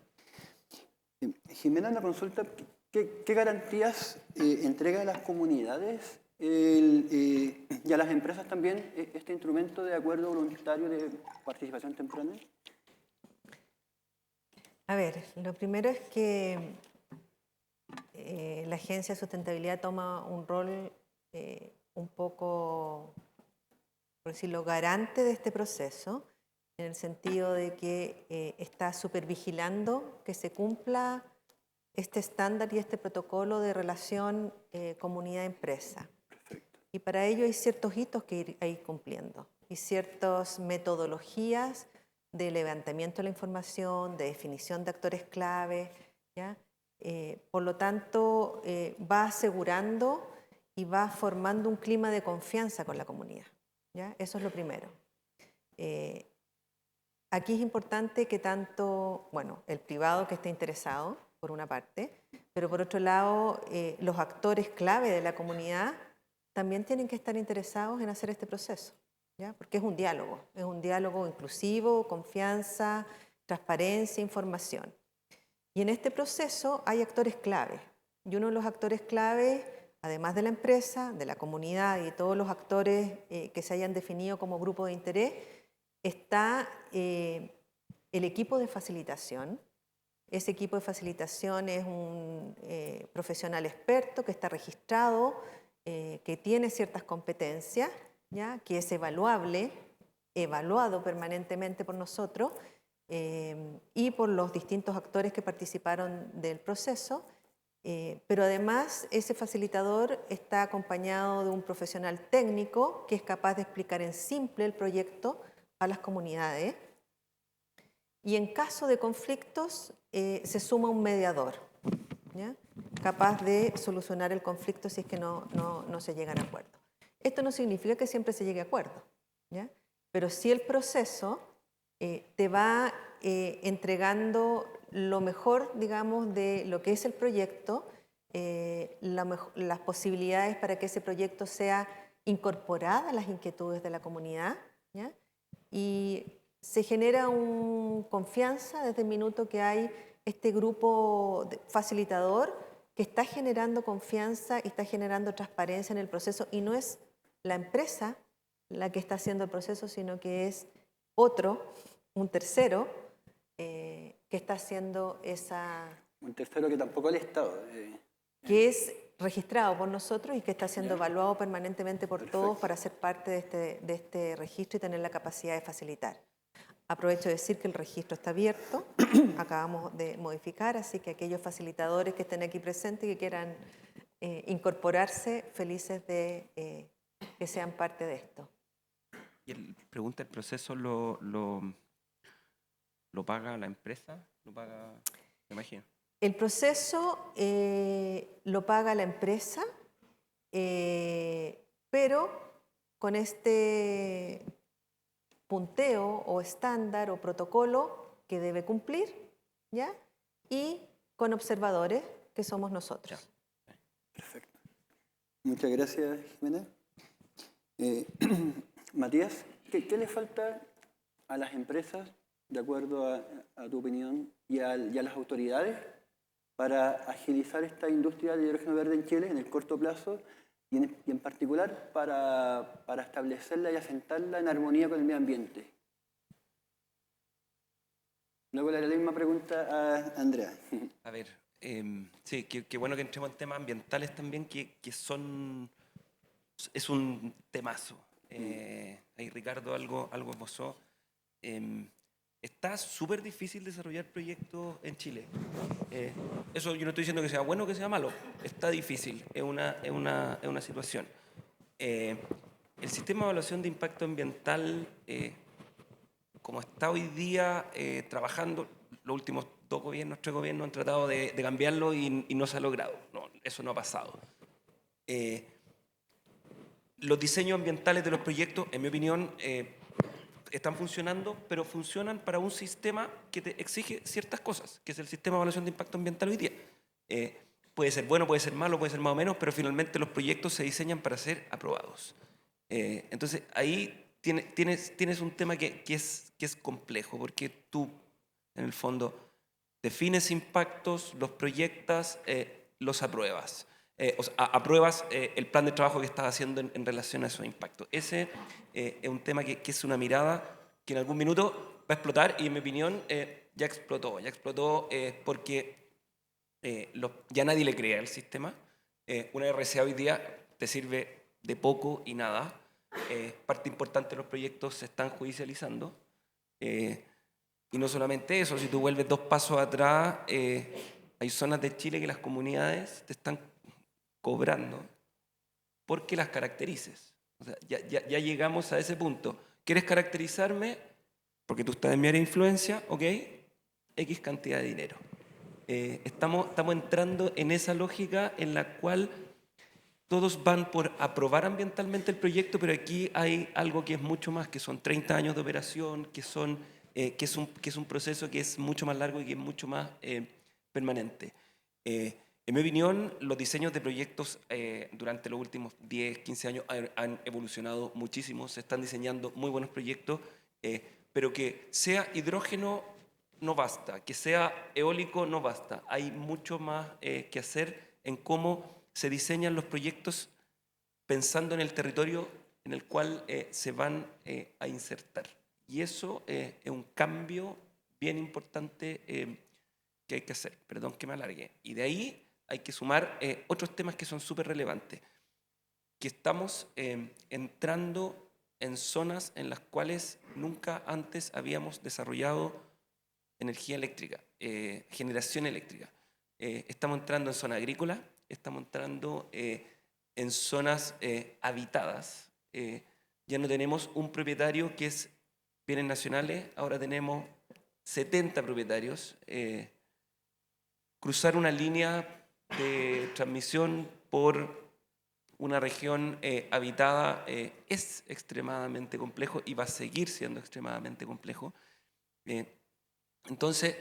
Jimena, una consulta. ¿Qué garantías entrega a las comunidades y a las empresas también este instrumento de acuerdo voluntario de participación temprana? A ver, lo primero es que la Agencia de Sustentabilidad toma un rol un poco, por decirlo, garante de este proceso, en el sentido de que está supervigilando que se cumpla este estándar y este protocolo de relación comunidad-empresa. Y para ello hay ciertos hitos que ir cumpliendo y ciertas metodologías de levantamiento de la información, de definición de actores clave, ¿ya? Por lo tanto, va asegurando y va formando un clima de confianza con la comunidad, ¿ya? Eso es lo primero. Aquí es importante que tanto, bueno, el privado que esté interesado, por una parte, pero por otro lado, los actores clave de la comunidad también tienen que estar interesados en hacer este proceso, ¿ya? Porque es un diálogo inclusivo, confianza, transparencia, información. Y en este proceso hay actores clave, y uno de los actores clave, además de la empresa, de la comunidad y todos los actores que se hayan definido como grupo de interés, está el equipo de facilitación. Ese equipo de facilitación es un profesional experto que está registrado, que tiene ciertas competencias, ¿ya? Que es evaluado permanentemente por nosotros y por los distintos actores que participaron del proceso, pero además ese facilitador está acompañado de un profesional técnico que es capaz de explicar en simple el proyecto a las comunidades. Y en caso de conflictos, se suma un mediador, ¿ya? Capaz de solucionar el conflicto si es que no se llegan a acuerdo. Esto no significa que siempre se llegue a acuerdo, ¿ya? Pero sí el proceso te va entregando lo mejor, digamos, de lo que es el proyecto, las posibilidades para que ese proyecto sea incorporada a las inquietudes de la comunidad, ¿ya? Y se genera una confianza desde el minuto que hay este grupo facilitador que está generando confianza y está generando transparencia en el proceso, y no es la empresa la que está haciendo el proceso, sino que es un tercero, que está haciendo esa... Un tercero que tampoco el Estado. Que es registrado por nosotros y que está siendo evaluado permanentemente por todos para ser parte de este registro y tener la capacidad de facilitar. Aprovecho de decir que el registro está abierto, acabamos de modificar, así que aquellos facilitadores que estén aquí presentes y que quieran incorporarse, felices de que sean parte de esto. Y pregunta, ¿el proceso lo ¿Lo paga la empresa? ¿Lo paga, me imagino? El proceso lo paga la empresa, pero con este punteo o estándar o protocolo que debe cumplir, ¿ya? Y con observadores que somos nosotros. Perfecto. Muchas gracias, Jimena. Matías, ¿qué le falta a las empresas, de acuerdo a tu opinión, y a las autoridades para agilizar esta industria del hidrógeno verde en Chile en el corto plazo y en particular para establecerla y asentarla en armonía con el medio ambiente? Luego le haré la misma pregunta a Andrea. A ver, sí, qué bueno que entremos en temas ambientales también, que es un temazo. Ahí Ricardo algo esbozó. Está súper difícil desarrollar proyectos en Chile. Eso yo no estoy diciendo que sea bueno o que sea malo. Está difícil, es una situación. El sistema de evaluación de impacto ambiental, como está hoy día trabajando, los últimos 2 gobiernos, 3 gobiernos han tratado de cambiarlo y no se ha logrado. No, eso no ha pasado. Los diseños ambientales de los proyectos, en mi opinión, están funcionando, pero funcionan para un sistema que te exige ciertas cosas, que es el sistema de evaluación de impacto ambiental hoy día. Puede ser bueno, puede ser malo, puede ser más o menos, pero finalmente los proyectos se diseñan para ser aprobados. Entonces, ahí tienes un tema que es complejo, porque tú, en el fondo, defines impactos, los proyectas, los apruebas. O sea, apruebas el plan de trabajo que estás haciendo en relación a esos impactos. Ese es un tema que es una mirada que en algún minuto va a explotar y en mi opinión ya explotó porque ya nadie le cree al sistema. Una RCA hoy día te sirve de poco y nada. Parte importante de los proyectos se están judicializando. Y no solamente eso, si tú vuelves 2 pasos atrás, hay zonas de Chile que las comunidades te están cobrando porque las caracterices. O sea, ya llegamos a ese punto. ¿Quieres caracterizarme? Porque tú estás en mi área de influencia, ¿ok? X cantidad de dinero. Estamos entrando en esa lógica en la cual todos van por aprobar ambientalmente el proyecto, pero aquí hay algo que es mucho más, que son 30 años de operación, que es un proceso que es mucho más largo y que es mucho más permanente. En mi opinión, los diseños de proyectos durante los últimos 10, 15 años han evolucionado muchísimo, se están diseñando muy buenos proyectos, pero que sea hidrógeno no basta, que sea eólico no basta. Hay mucho más que hacer en cómo se diseñan los proyectos pensando en el territorio en el cual se van a insertar. Y eso es un cambio bien importante que hay que hacer. Perdón que me alargue. Y de ahí hay que sumar otros temas que son súper relevantes. Que estamos entrando en zonas en las cuales nunca antes habíamos desarrollado energía eléctrica, generación eléctrica. Estamos entrando en zona agrícola, estamos entrando en zonas habitadas. Ya no tenemos un propietario que es bienes nacionales, ahora tenemos 70 propietarios. Cruzar una línea de transmisión por una región habitada es extremadamente complejo y va a seguir siendo extremadamente complejo. Entonces,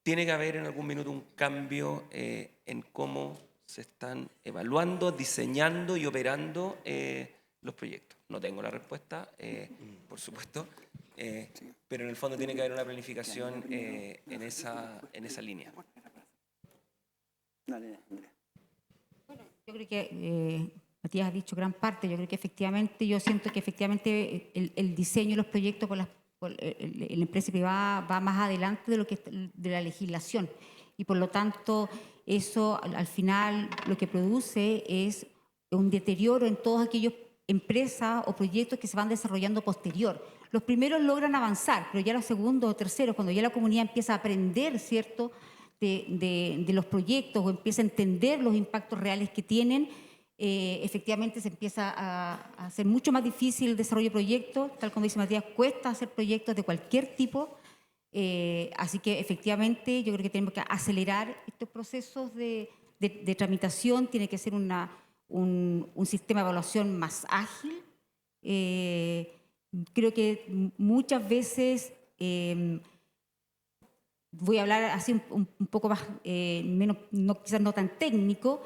tiene que haber en algún minuto un cambio en cómo se están evaluando, diseñando y operando los proyectos. No tengo la respuesta, por supuesto, pero en el fondo tiene que haber una planificación en esa línea. Dale, Andrea. Bueno, yo creo que Matías ha dicho gran parte. Yo creo que efectivamente, yo siento que efectivamente el diseño de los proyectos por la empresa privada va más adelante de la legislación y por lo tanto eso al final lo que produce es un deterioro en todas aquellas empresas o proyectos que se van desarrollando posterior. Los primeros logran avanzar, pero ya los segundos o terceros, cuando ya la comunidad empieza a aprender, ¿cierto?, de los proyectos o empieza a entender los impactos reales que tienen, efectivamente se empieza a hacer mucho más difícil el desarrollo de proyectos. Tal como dice Matías, cuesta hacer proyectos de cualquier tipo Así que efectivamente yo creo que tenemos que acelerar estos procesos de tramitación, tiene que ser un sistema de evaluación más ágil. Creo que muchas veces, voy a hablar así un poco más, menos, quizás no tan técnico,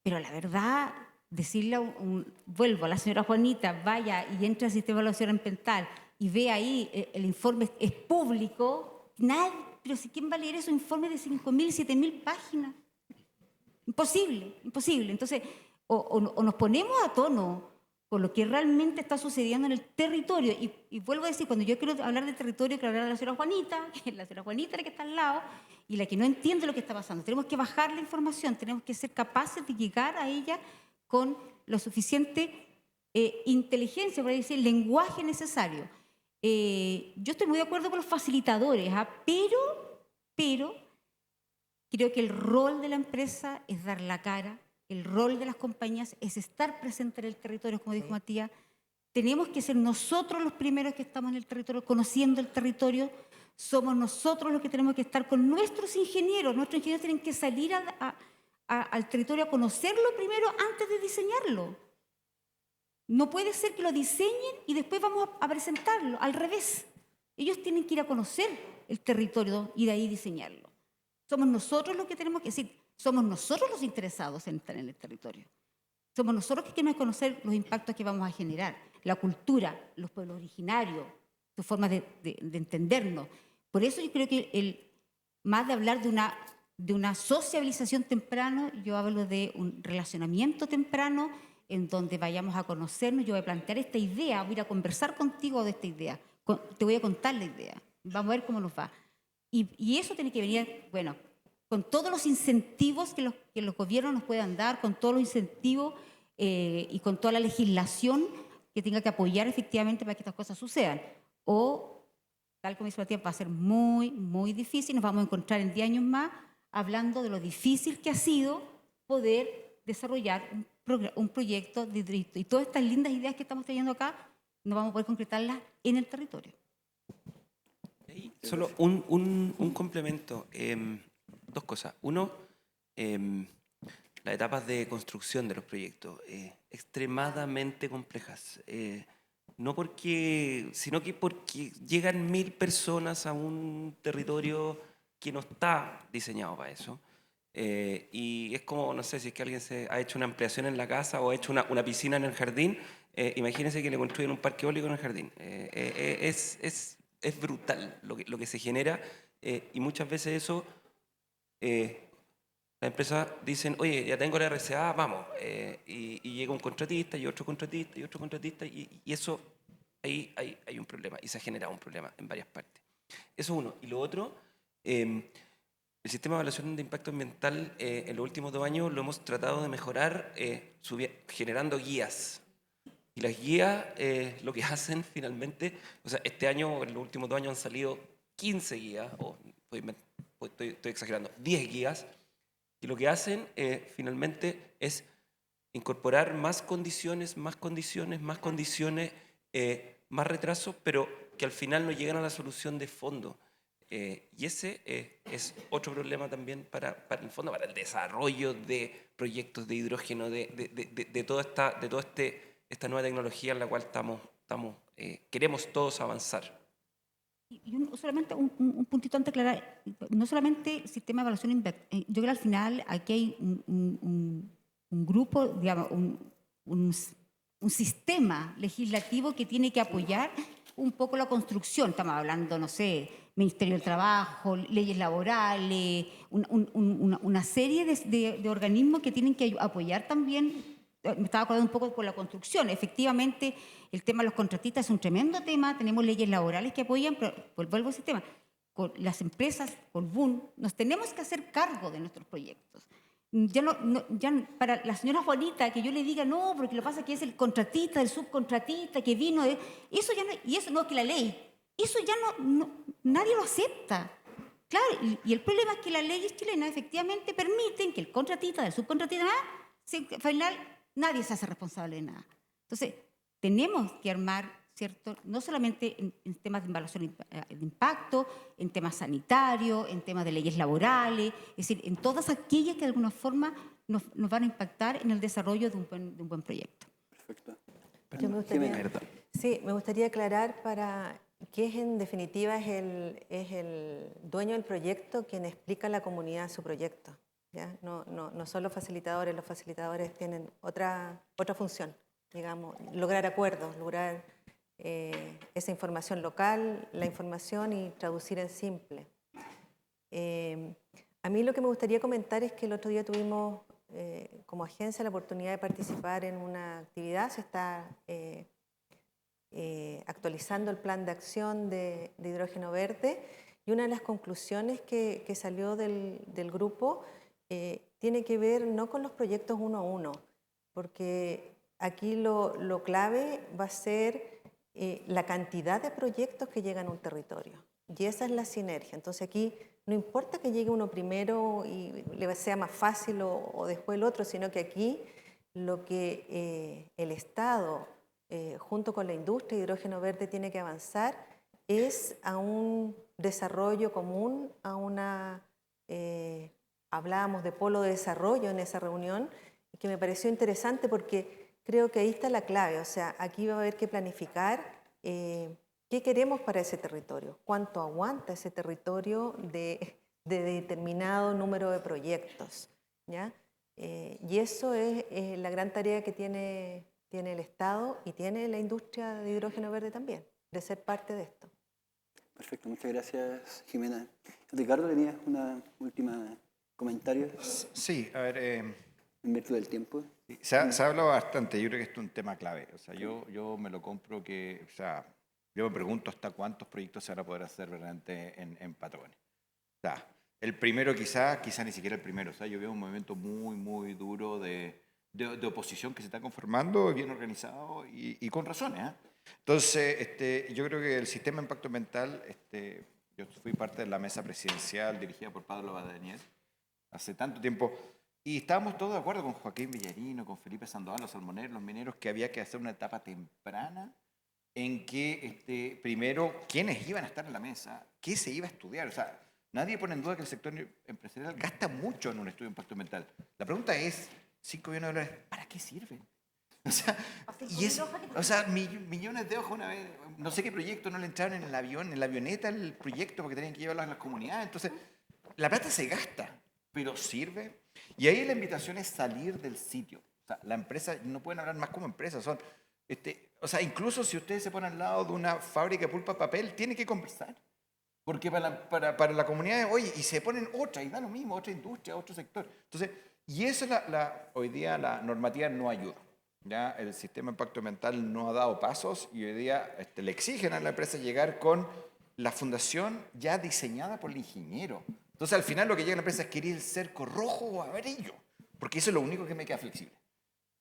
pero la verdad, decirle, vuelvo a la señora Juanita, vaya y entre al sistema de evaluación ambiental y ve ahí el informe es público, nadie, pero si quién va a leer esos informes de 5.000, 7.000 páginas. Imposible, imposible. Entonces, o nos ponemos a tono con lo que realmente está sucediendo en el territorio. Y vuelvo a decir, cuando yo quiero hablar del territorio, quiero hablar de la señora Juanita, que es la señora Juanita la que está al lado y la que no entiende lo que está pasando. Tenemos que bajar la información, tenemos que ser capaces de llegar a ella con lo suficiente inteligencia, para decir, lenguaje necesario. Yo estoy muy de acuerdo con los facilitadores, pero creo que el rol de la empresa es dar la cara, el rol de las compañías es estar presente en el territorio, como dijo Matías. Tenemos que ser nosotros los primeros que estamos en el territorio, conociendo el territorio. Somos nosotros los que tenemos que estar con nuestros ingenieros. Nuestros ingenieros tienen que salir al territorio a conocerlo primero antes de diseñarlo. No puede ser que lo diseñen y después vamos a presentarlo. Al revés. Ellos tienen que ir a conocer el territorio y de ahí diseñarlo. Somos nosotros los que tenemos que decir, somos nosotros los interesados en estar en el territorio. Somos nosotros que queremos conocer los impactos que vamos a generar, la cultura, los pueblos originarios, sus formas de entendernos. Por eso yo creo que más de hablar de una sociabilización temprana, yo hablo de un relacionamiento temprano en donde vayamos a conocernos. Yo voy a plantear esta idea, voy a ir a conversar contigo de esta idea, te voy a contar la idea, vamos a ver cómo nos va. Y eso tiene que venir, bueno, con todos los incentivos que los gobiernos nos puedan dar, con todos los incentivos y con toda la legislación que tenga que apoyar efectivamente para que estas cosas sucedan. O, tal como dice Matías, va a ser muy, muy difícil. Nos vamos a encontrar en 10 años más hablando de lo difícil que ha sido poder desarrollar un proyecto de distrito. Y todas estas lindas ideas que estamos teniendo acá, no vamos a poder concretarlas en el territorio. Solo un complemento. Dos cosas. Uno, las etapas de construcción de los proyectos, extremadamente complejas. No porque, sino que porque llegan 1.000 personas a un territorio que no está diseñado para eso. Y es como, no sé, si es que alguien se ha hecho una ampliación en la casa o ha hecho una piscina en el jardín, imagínense que le construyen un parque eólico en el jardín. Es brutal lo que se genera y muchas veces eso, las empresas dicen, oye, ya tengo la RCA, vamos, y llega un contratista y otro contratista y otro contratista y eso, ahí hay un problema y se ha generado un problema en varias partes. Eso uno. Y lo otro, el sistema de evaluación de impacto ambiental en los últimos 2 años lo hemos tratado de mejorar generando guías. Y las guías lo que hacen finalmente, o sea, este año, en los últimos 2 años han salido 15 guías, o estoy exagerando, 10 guías, y lo que hacen finalmente es incorporar más condiciones, más retrasos, pero que al final no llegan a la solución de fondo. Y ese es otro problema también para el fondo, para el desarrollo de proyectos de hidrógeno, de toda esta nueva tecnología en la cual queremos todos avanzar. Y solamente un puntito antes de aclarar, no solamente el sistema de evaluación impacto, yo creo que al final aquí hay un grupo, digamos, un sistema legislativo que tiene que apoyar un poco la construcción. Estamos hablando, no sé, Ministerio del Trabajo, leyes laborales, una serie de organismos que tienen que apoyar también. Me estaba acordando un poco con la construcción. Efectivamente, el tema de los contratistas es un tremendo tema. Tenemos leyes laborales que apoyan, pero vuelvo al sistema. Con las empresas, con BUN, nos tenemos que hacer cargo de nuestros proyectos. Ya para la señora Juanita, que yo le diga, no, porque lo que pasa es que es el contratista, el subcontratista que vino, eso ya no, y eso no es que la ley, eso ya no nadie lo acepta. Claro, y el problema es que las leyes chilenas efectivamente permiten que el contratista, del subcontratista, al final nadie se hace responsable de nada. Entonces, tenemos que armar ¿cierto? No solamente en temas de evaluación de impacto, en temas sanitarios, en temas de leyes laborales, es decir, en todas aquellas que de alguna forma nos van a impactar en el desarrollo de un buen proyecto. Perfecto. Yo me gustaría, sí, me gustaría aclarar para qué es en definitiva es el dueño del proyecto quien explica a la comunidad su proyecto. ¿Ya? No son los facilitadores tienen otra función, digamos, lograr acuerdos, lograr esa información local, la información y traducir en simple. A mí lo que me gustaría comentar es que el otro día tuvimos como agencia la oportunidad de participar en una actividad, se está actualizando el plan de acción de hidrógeno verde y una de las conclusiones que salió del grupo tiene que ver no con los proyectos uno a uno, porque aquí lo clave va a ser la cantidad de proyectos que llegan a un territorio. Y esa es la sinergia. Entonces aquí no importa que llegue uno primero y le sea más fácil o después el otro, sino que aquí lo que el Estado, junto con la industria de hidrógeno verde, tiene que avanzar es a un desarrollo común, a una... hablábamos de polo de desarrollo en esa reunión, que me pareció interesante porque creo que ahí está la clave. O sea, aquí va a haber que planificar qué queremos para ese territorio, cuánto aguanta ese territorio de determinado número de proyectos, ¿ya? Y eso es la gran tarea que tiene el Estado y tiene la industria de hidrógeno verde también, de ser parte de esto. Perfecto, muchas gracias, Jimena. Ricardo, ¿tenías una última comentario? Sí, a ver... En virtud del tiempo. Se ha hablado bastante, yo creo que esto es un tema clave. O sea, yo me lo compro que, o sea, yo me pregunto hasta cuántos proyectos se van a poder hacer realmente en Patagonia. O sea, el primero quizá ni siquiera el primero. O sea, yo veo un movimiento muy duro de oposición que se está conformando, bien organizado y con razones, ¿eh? Entonces, yo creo que el sistema de impacto ambiental, yo fui parte de la mesa presidencial dirigida por Pablo Badañez hace tanto tiempo. Y estábamos todos de acuerdo con Joaquín Villarino, con Felipe Sandoval, los salmoneros, los mineros, que había que hacer una etapa temprana en que primero quiénes iban a estar en la mesa, qué se iba a estudiar. O sea, nadie pone en duda que el sector empresarial gasta mucho en un estudio de impacto ambiental. La pregunta es, $5 billones, ¿para qué sirven? O sea, millones de ojos una vez, no sé qué proyecto no le entraron en el avión, en la avioneta el proyecto porque tenían que llevarlo a las comunidades. Entonces, la plata se gasta, pero sirve. Y ahí la invitación es salir del sitio. O sea, la empresa, no pueden hablar más como empresa, son, o sea, incluso si ustedes se ponen al lado de una fábrica de pulpa de papel, tienen que conversar. Porque para la comunidad, oye, y se ponen otra, y da lo mismo, otra industria, otro sector. Entonces, y eso hoy día la normativa no ayuda. ¿Ya? El sistema de impacto ambiental no ha dado pasos y hoy día le exigen a la empresa llegar con la fundación ya diseñada por el ingeniero. Entonces, al final lo que llega a la empresa es querer el cerco rojo o amarillo, porque eso es lo único que me queda flexible.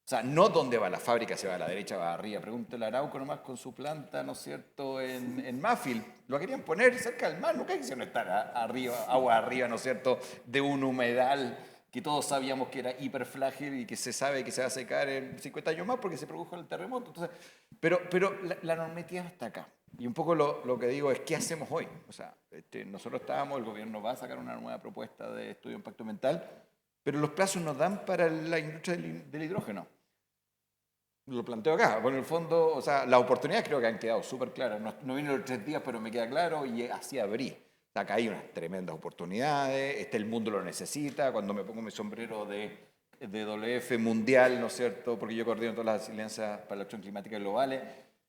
O sea, no dónde va la fábrica, se va a la derecha, va arriba. Pregúntale a Arauco nomás con su planta, ¿no es cierto?, en Mafil. Lo querían poner cerca del mar, nunca quisieron estar arriba, agua arriba, ¿no es cierto?, de un humedal que todos sabíamos que era hiperfrágil y que se sabe que se va a secar en 50 años más porque se produjo el terremoto. Entonces, pero la normativa está acá. Y un poco lo que digo es, ¿qué hacemos hoy? O sea, nosotros el gobierno va a sacar una nueva propuesta de estudio de impacto ambiental, pero los plazos nos dan para la industria del hidrógeno. Lo planteo acá. Bueno, en el fondo, o sea, las oportunidades creo que han quedado súper claras. No vino los 3 días, pero me queda claro y así abrí. O sea, acá hay unas tremendas oportunidades, el mundo lo necesita. Cuando me pongo mi sombrero de WF mundial, ¿no es cierto?, porque yo coordino todas las alianzas para la acción climática globales,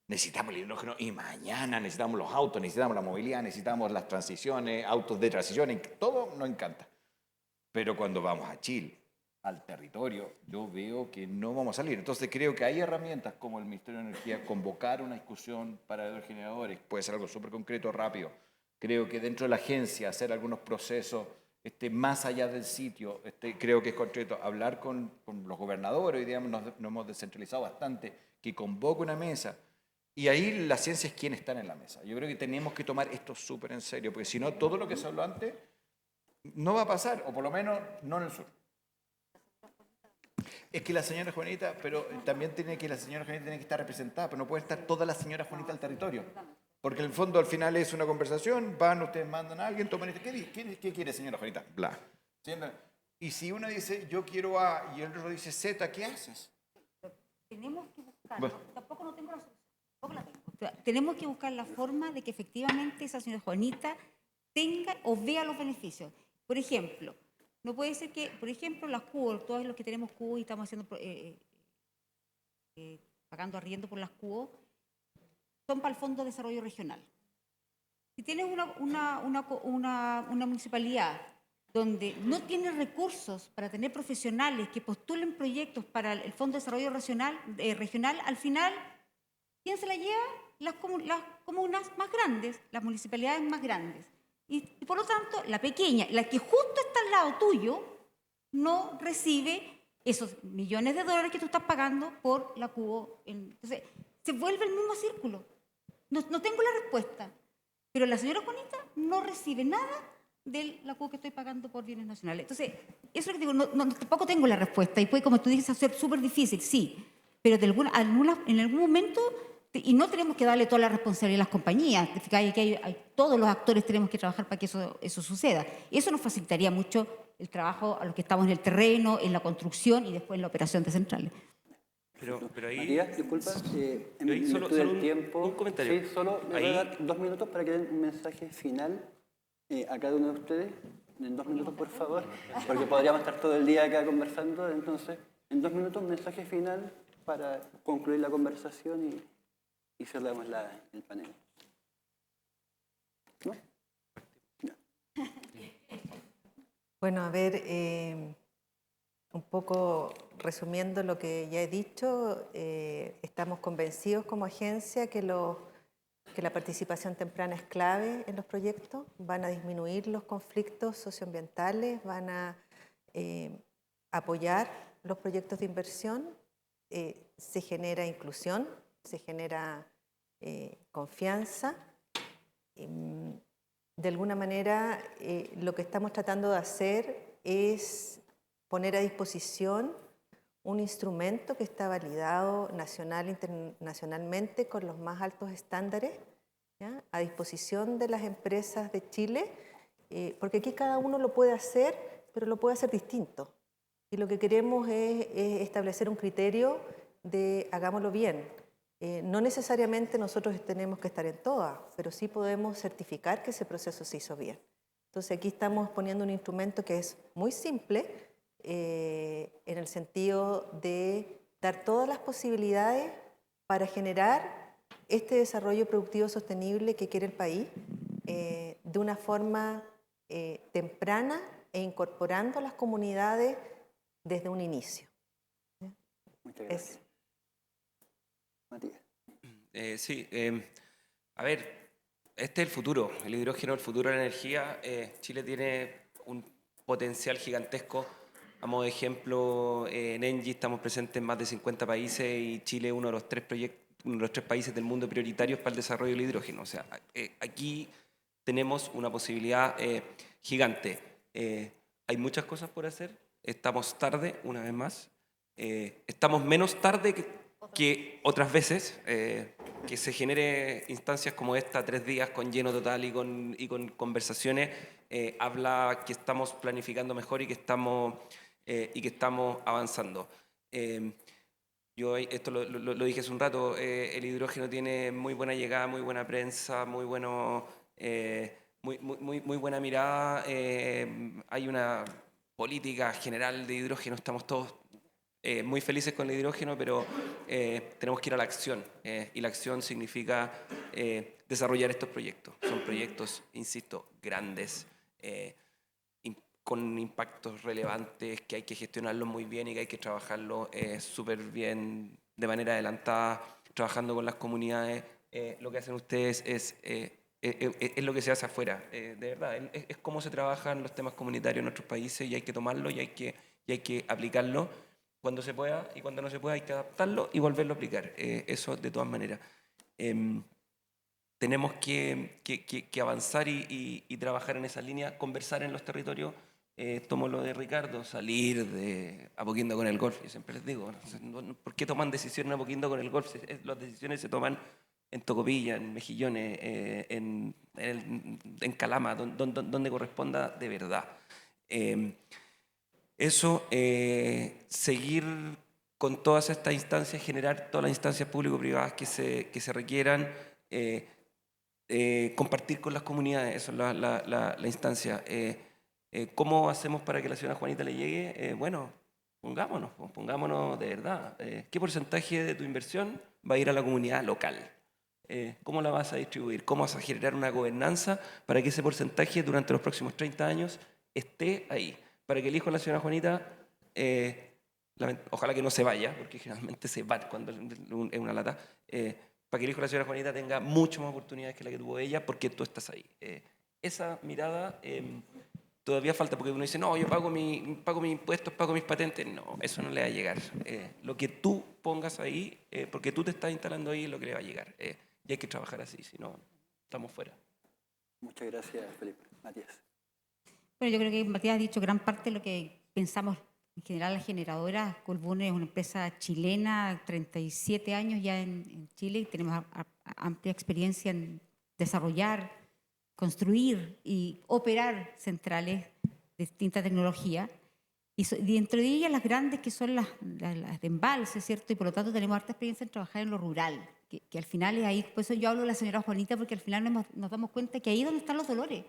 necesitamos el hidrógeno y mañana necesitamos los autos, necesitamos la movilidad, necesitamos las transiciones, autos de transición, todo nos encanta. Pero cuando vamos a Chile, al territorio, yo veo que no vamos a salir. Entonces creo que hay herramientas como el Ministerio de Energía, convocar una discusión para hidrogeneradores, puede ser algo súper concreto, rápido. Creo que dentro de la agencia hacer algunos procesos más allá del sitio, creo que es concreto. Hablar con los gobernadores, hoy día nos hemos descentralizado bastante, que convoque una mesa. Y ahí la ciencia es quién está en la mesa. Yo creo que tenemos que tomar esto súper en serio, porque si no, todo lo que se habló antes no va a pasar, o por lo menos no en el sur. Es que la señora Juanita, pero también la señora Juanita tiene que estar representada, pero no puede estar toda la señora Juanita al territorio. Porque en el fondo al final es una conversación, van, ustedes mandan a alguien, toman ¿qué quiere señora Juanita? Bla. ¿Entienden? Y si uno dice yo quiero A y el otro dice Z, ¿qué haces? Tenemos que buscar, Bueno. tampoco no tengo la solución, tampoco la tengo. O sea, tenemos que buscar la forma de que efectivamente esa señora Juanita tenga o vea los beneficios. Por ejemplo, no puede ser que, por ejemplo, las CUO, todos los que tenemos CUO y estamos haciendo, pagando arriendo por las CUO, son para el Fondo de Desarrollo Regional. Si tienes una municipalidad donde no tiene recursos para tener profesionales que postulen proyectos para el Fondo de Desarrollo Regional, al final, ¿quién se la lleva? Las comunas más grandes, las municipalidades más grandes. Y por lo tanto, la pequeña, la que justo está al lado tuyo, no recibe esos millones de dólares que tú estás pagando por la CUO. Entonces, se vuelve el mismo círculo. No tengo la respuesta, pero la señora Juanita no recibe nada de la CUO que estoy pagando por bienes nacionales. Entonces, eso es lo que digo, tampoco tengo la respuesta. Y puede, como tú dices, ser súper difícil, sí, pero en algún momento, y no tenemos que darle toda la responsabilidad a las compañías, todos los actores tenemos que trabajar para que eso suceda. Eso nos facilitaría mucho el trabajo a los que estamos en el terreno, en la construcción y después en la operación de centrales. Pero ahí... Matías, disculpa, en ahí solo virtud del un tiempo, comentario. sí, solo me voy a dar 2 minutos para que den un mensaje final a cada uno de ustedes. En 2 minutos, por favor, porque podríamos estar todo el día acá conversando. Entonces, en 2 minutos, un mensaje final para concluir la conversación y cerramos el panel. ¿No? No. Bueno, a ver, un poco resumiendo lo que ya he dicho, estamos convencidos como agencia que la participación temprana es clave en los proyectos, van a disminuir los conflictos socioambientales, van a apoyar los proyectos de inversión, se genera inclusión, se genera confianza. De alguna manera, lo que estamos tratando de hacer es poner a disposición un instrumento que está validado nacional e internacionalmente con los más altos estándares, ¿ya? A disposición de las empresas de Chile, porque aquí cada uno lo puede hacer, pero lo puede hacer distinto. Y lo que queremos es establecer un criterio de hagámoslo bien. No necesariamente nosotros tenemos que estar en todas, pero sí podemos certificar que ese proceso se hizo bien. Entonces aquí estamos poniendo un instrumento que es muy simple, en el sentido de dar todas las posibilidades para generar este desarrollo productivo sostenible que quiere el país de una forma temprana e incorporando a las comunidades desde un inicio. Muchas gracias. Matías. Sí, a ver, este es el futuro, el hidrógeno, el futuro de la energía. Chile tiene un potencial gigantesco. A modo de ejemplo, en ENGIE estamos presentes en más de 50 países y Chile es uno de los tres países del mundo prioritarios para el desarrollo del hidrógeno. O sea, aquí tenemos una posibilidad gigante. Hay muchas cosas por hacer. Estamos tarde, una vez más. Estamos menos tarde que otras veces. Que se genere instancias como esta, 3 días con lleno total y con conversaciones, habla que estamos planificando mejor y que estamos avanzando. Yo esto lo dije hace un rato, el hidrógeno tiene muy buena llegada, muy buena prensa, muy buena mirada. Hay una política general de hidrógeno, estamos todos muy felices con el hidrógeno, pero tenemos que ir a la acción, y la acción significa desarrollar estos proyectos. Son proyectos, insisto, grandes, con impactos relevantes, que hay que gestionarlos muy bien y que hay que trabajarlo súper bien, de manera adelantada, trabajando con las comunidades. Lo que hacen ustedes es lo que se hace afuera, de verdad. Es cómo se trabajan los temas comunitarios en nuestros países y hay que tomarlo y hay que aplicarlo. Cuando se pueda y cuando no se pueda hay que adaptarlo y volverlo a aplicar. Eso de todas maneras. Tenemos que avanzar y trabajar en esa línea, conversar en los territorios, tomo lo de Ricardo, salir de Apoquindo con el golf. Yo siempre les digo, ¿por qué toman decisiones en Apoquindo con el golf? Las decisiones se toman en Tocopilla, en Mejillones, en Calama, donde corresponda de verdad. Seguir con todas estas instancias, generar todas las instancias público-privadas que se requieran, compartir con las comunidades, eso es la instancia. ¿Cómo hacemos para que la señora Juanita le llegue? Bueno, pongámonos de verdad. ¿Qué porcentaje de tu inversión va a ir a la comunidad local? ¿Cómo la vas a distribuir? ¿Cómo vas a generar una gobernanza para que ese porcentaje durante los próximos 30 años esté ahí? Para que el hijo de la señora Juanita, ojalá que no se vaya, porque generalmente se va cuando es una lata, para que el hijo de la señora Juanita tenga mucho más oportunidades que la que tuvo ella, porque tú estás ahí. Esa mirada todavía falta, porque uno dice, no, yo pago mis impuestos, pago mis patentes. No, eso no le va a llegar. Lo que tú pongas ahí, porque tú te estás instalando ahí, es lo que le va a llegar. Y hay que trabajar así, si no, estamos fuera. Muchas gracias, Felipe. Matías. Bueno, yo creo que Matías ha dicho gran parte de lo que pensamos en general. La generadora Colbún es una empresa chilena, 37 años ya en Chile, y tenemos amplia experiencia en desarrollar, construir y operar centrales de distinta tecnología. Y dentro de ellas las grandes, que son las de embalse, ¿cierto? Y por lo tanto tenemos harta experiencia en trabajar en lo rural, que al final es ahí. Por eso yo hablo de la señora Juanita, porque al final nos damos cuenta que ahí es donde están los dolores.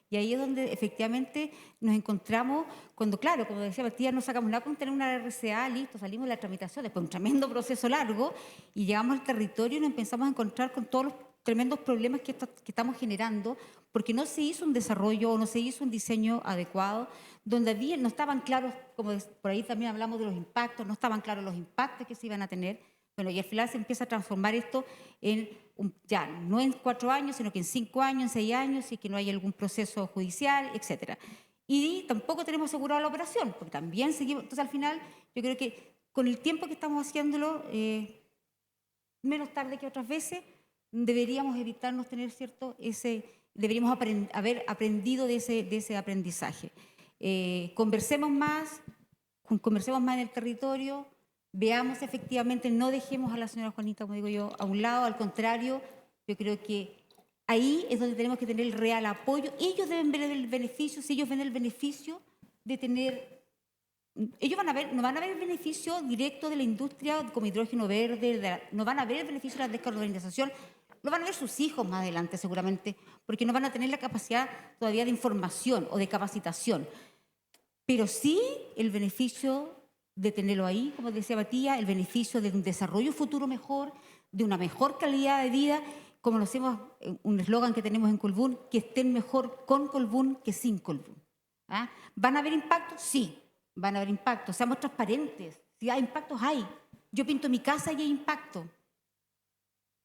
Y ahí es donde efectivamente nos encontramos cuando, claro, como decía Matías, no sacamos nada con tener una RCA, listo, salimos de la tramitación, después de un tremendo proceso largo, y llegamos al territorio y nos empezamos a encontrar con todos los tremendos problemas que estamos generando, porque no se hizo un desarrollo o no se hizo un diseño adecuado, donde no estaban claros, como por ahí también hablamos de los impactos, no estaban claros los impactos que se iban a tener. Bueno, y al final se empieza a transformar esto en, ya no en 4 años, sino que en 5 años, en 6 años, y que no hay algún proceso judicial, etc. Y tampoco tenemos asegurado la operación, porque también seguimos. Entonces, al final, yo creo que con el tiempo que estamos haciéndolo, menos tarde que otras veces, deberíamos evitarnos tener deberíamos haber aprendido de ese aprendizaje. Conversemos más en el territorio, veamos efectivamente, no dejemos a la señora Juanita, como digo yo, a un lado. Al contrario, yo creo que ahí es donde tenemos que tener el real apoyo. Ellos deben ver el beneficio, si ellos ven el beneficio de tener... Ellos no van a ver el beneficio directo de la industria como hidrógeno verde, no van a ver el beneficio de la descarbonización, lo van a ver sus hijos más adelante seguramente, porque no van a tener la capacidad todavía de información o de capacitación. Pero sí el beneficio de tenerlo ahí, como decía Matías, el beneficio de un desarrollo futuro mejor, de una mejor calidad de vida, como lo hacemos, un eslogan que tenemos en Colbún, que estén mejor con Colbún que sin Colbún. ¿Ah? ¿Van a haber impactos? Sí, van a haber impactos. Seamos transparentes. Si hay impactos, hay. Yo pinto mi casa y hay impacto.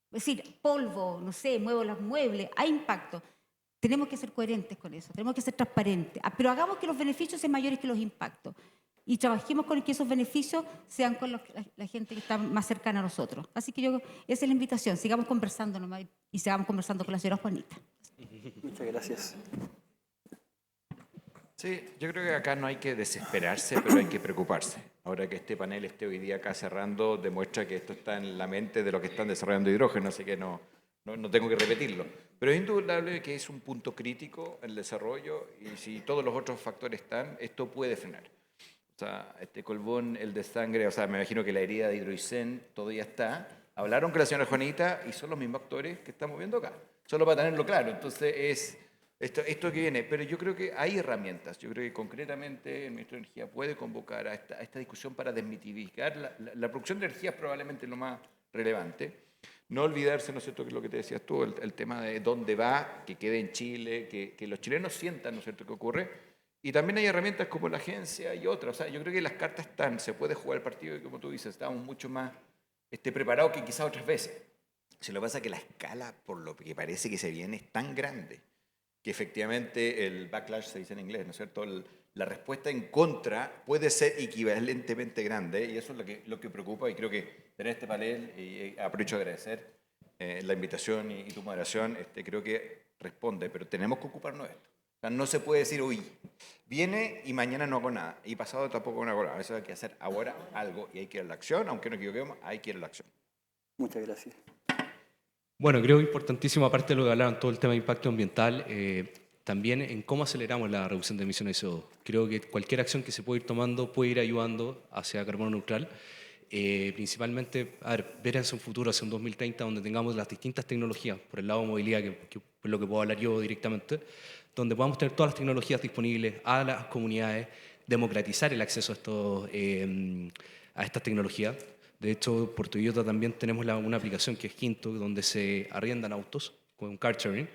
Es decir, polvo, no sé, muevo los muebles, hay impacto. Tenemos que ser coherentes con eso, tenemos que ser transparentes, pero hagamos que los beneficios sean mayores que los impactos y trabajemos con que esos beneficios sean con la gente que está más cercana a nosotros. Así que esa es la invitación, sigamos conversando nomás y sigamos conversando con la señora Juanita. Muchas gracias. Sí, yo creo que acá no hay que desesperarse, pero hay que preocuparse. Ahora que este panel esté hoy día acá cerrando, demuestra que esto está en la mente de los que están desarrollando hidrógeno, así que no tengo que repetirlo. Pero es indudable que es un punto crítico el desarrollo, y si todos los otros factores están, esto puede frenar. O sea, este Colbún, el de sangre, o sea, me imagino que la herida de Hidroicén todavía está. Hablaron con la señora Juanita y son los mismos actores que estamos viendo acá. Solo para tenerlo claro. Entonces, es esto que viene. Pero yo creo que hay herramientas. Yo creo que concretamente el Ministro de Energía puede convocar a esta discusión para desmitificar. La producción de energía es probablemente lo más relevante. No olvidarse, ¿no es cierto?, que lo que te decías tú, el tema de dónde va, que quede en Chile, que los chilenos sientan, ¿no es cierto?, qué ocurre. Y también hay herramientas como la agencia y otras. O sea, yo creo que las cartas están, se puede jugar el partido y, como tú dices, estamos mucho más preparados que quizás otras veces. Si lo que pasa es que la escala, por lo que parece que se viene, es tan grande que efectivamente el backlash, se dice en inglés, ¿no es cierto?, la respuesta en contra puede ser equivalentemente grande, y eso es lo que preocupa. Y creo que tener este panel, y aprovecho de agradecer la invitación y tu moderación, creo que responde, pero tenemos que ocuparnos de esto. O sea, no se puede decir, uy, viene y mañana no hago nada, y pasado tampoco no hago nada. Eso hay que hacer ahora algo y hay que ir a la acción, aunque no equivoquemos, hay que ir a la acción. Muchas gracias. Bueno, creo importantísimo, aparte de lo que hablaron, todo el tema de impacto ambiental, también en cómo aceleramos la reducción de emisiones de CO2. Creo que cualquier acción que se puede ir tomando puede ir ayudando hacia carbono neutral. Principalmente, ver hacia un futuro, hacia un 2030, donde tengamos las distintas tecnologías, por el lado de movilidad, que es lo que puedo hablar yo directamente, donde podamos tener todas las tecnologías disponibles a las comunidades, democratizar el acceso a estas tecnologías. De hecho, por Toyota también tenemos una aplicación que es Quinto, donde se arriendan autos con car sharing,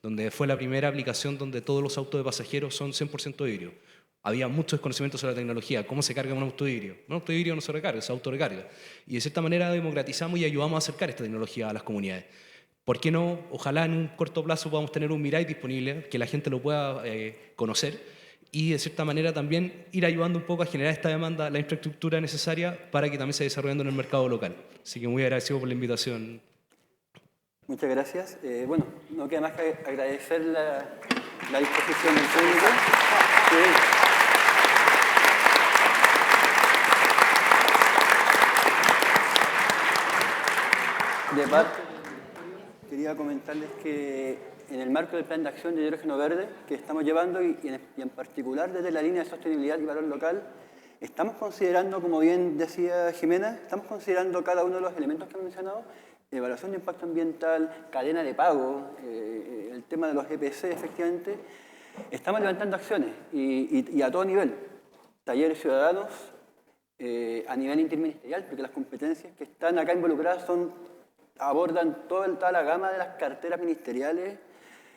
donde fue la primera aplicación donde todos los autos de pasajeros son 100% híbridos. Había mucho desconocimiento sobre la tecnología, cómo se carga un auto híbrido. Un auto híbrido no se recarga, se autorrecarga. Y de cierta manera democratizamos y ayudamos a acercar esta tecnología a las comunidades. ¿Por qué no? Ojalá en un corto plazo podamos tener un Mirai disponible, que la gente lo pueda conocer y de cierta manera también ir ayudando un poco a generar esta demanda, la infraestructura necesaria para que también se desarrolle en el mercado local. Así que muy agradecido por la invitación. Muchas gracias. Bueno, no queda más que agradecer la disposición del público. De parte, quería comentarles que en el marco del Plan de Acción de Hidrógeno Verde que estamos llevando y en particular desde la línea de sostenibilidad y valor local, estamos considerando, como bien decía Jimena, estamos considerando cada uno de los elementos que han mencionado, evaluación de impacto ambiental, cadena de pago, el tema de los EPC, efectivamente. Estamos levantando acciones y a todo nivel, talleres ciudadanos, a nivel interministerial, porque las competencias que están acá involucradas abordan toda la gama de las carteras ministeriales.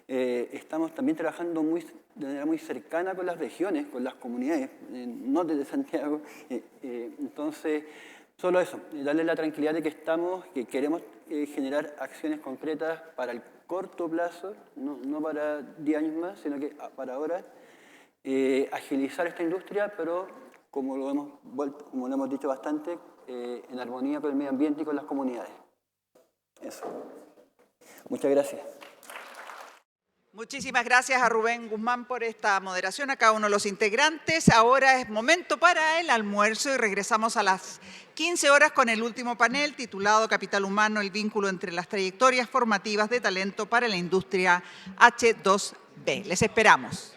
Estamos también trabajando de manera muy cercana con las regiones, con las comunidades, no desde Santiago. Entonces, solo eso, darles la tranquilidad de que queremos generar acciones concretas para el corto plazo, no para 10 años más, sino que para ahora, agilizar esta industria, pero como lo hemos dicho bastante, en armonía con el medio ambiente y con las comunidades. Eso. Muchas gracias. Muchísimas gracias a Rubén Guzmán por esta moderación, a cada uno de los integrantes. Ahora es momento para el almuerzo y regresamos a las 15 horas con el último panel titulado Capital Humano, el vínculo entre las trayectorias formativas de talento para la industria H2B. Les esperamos.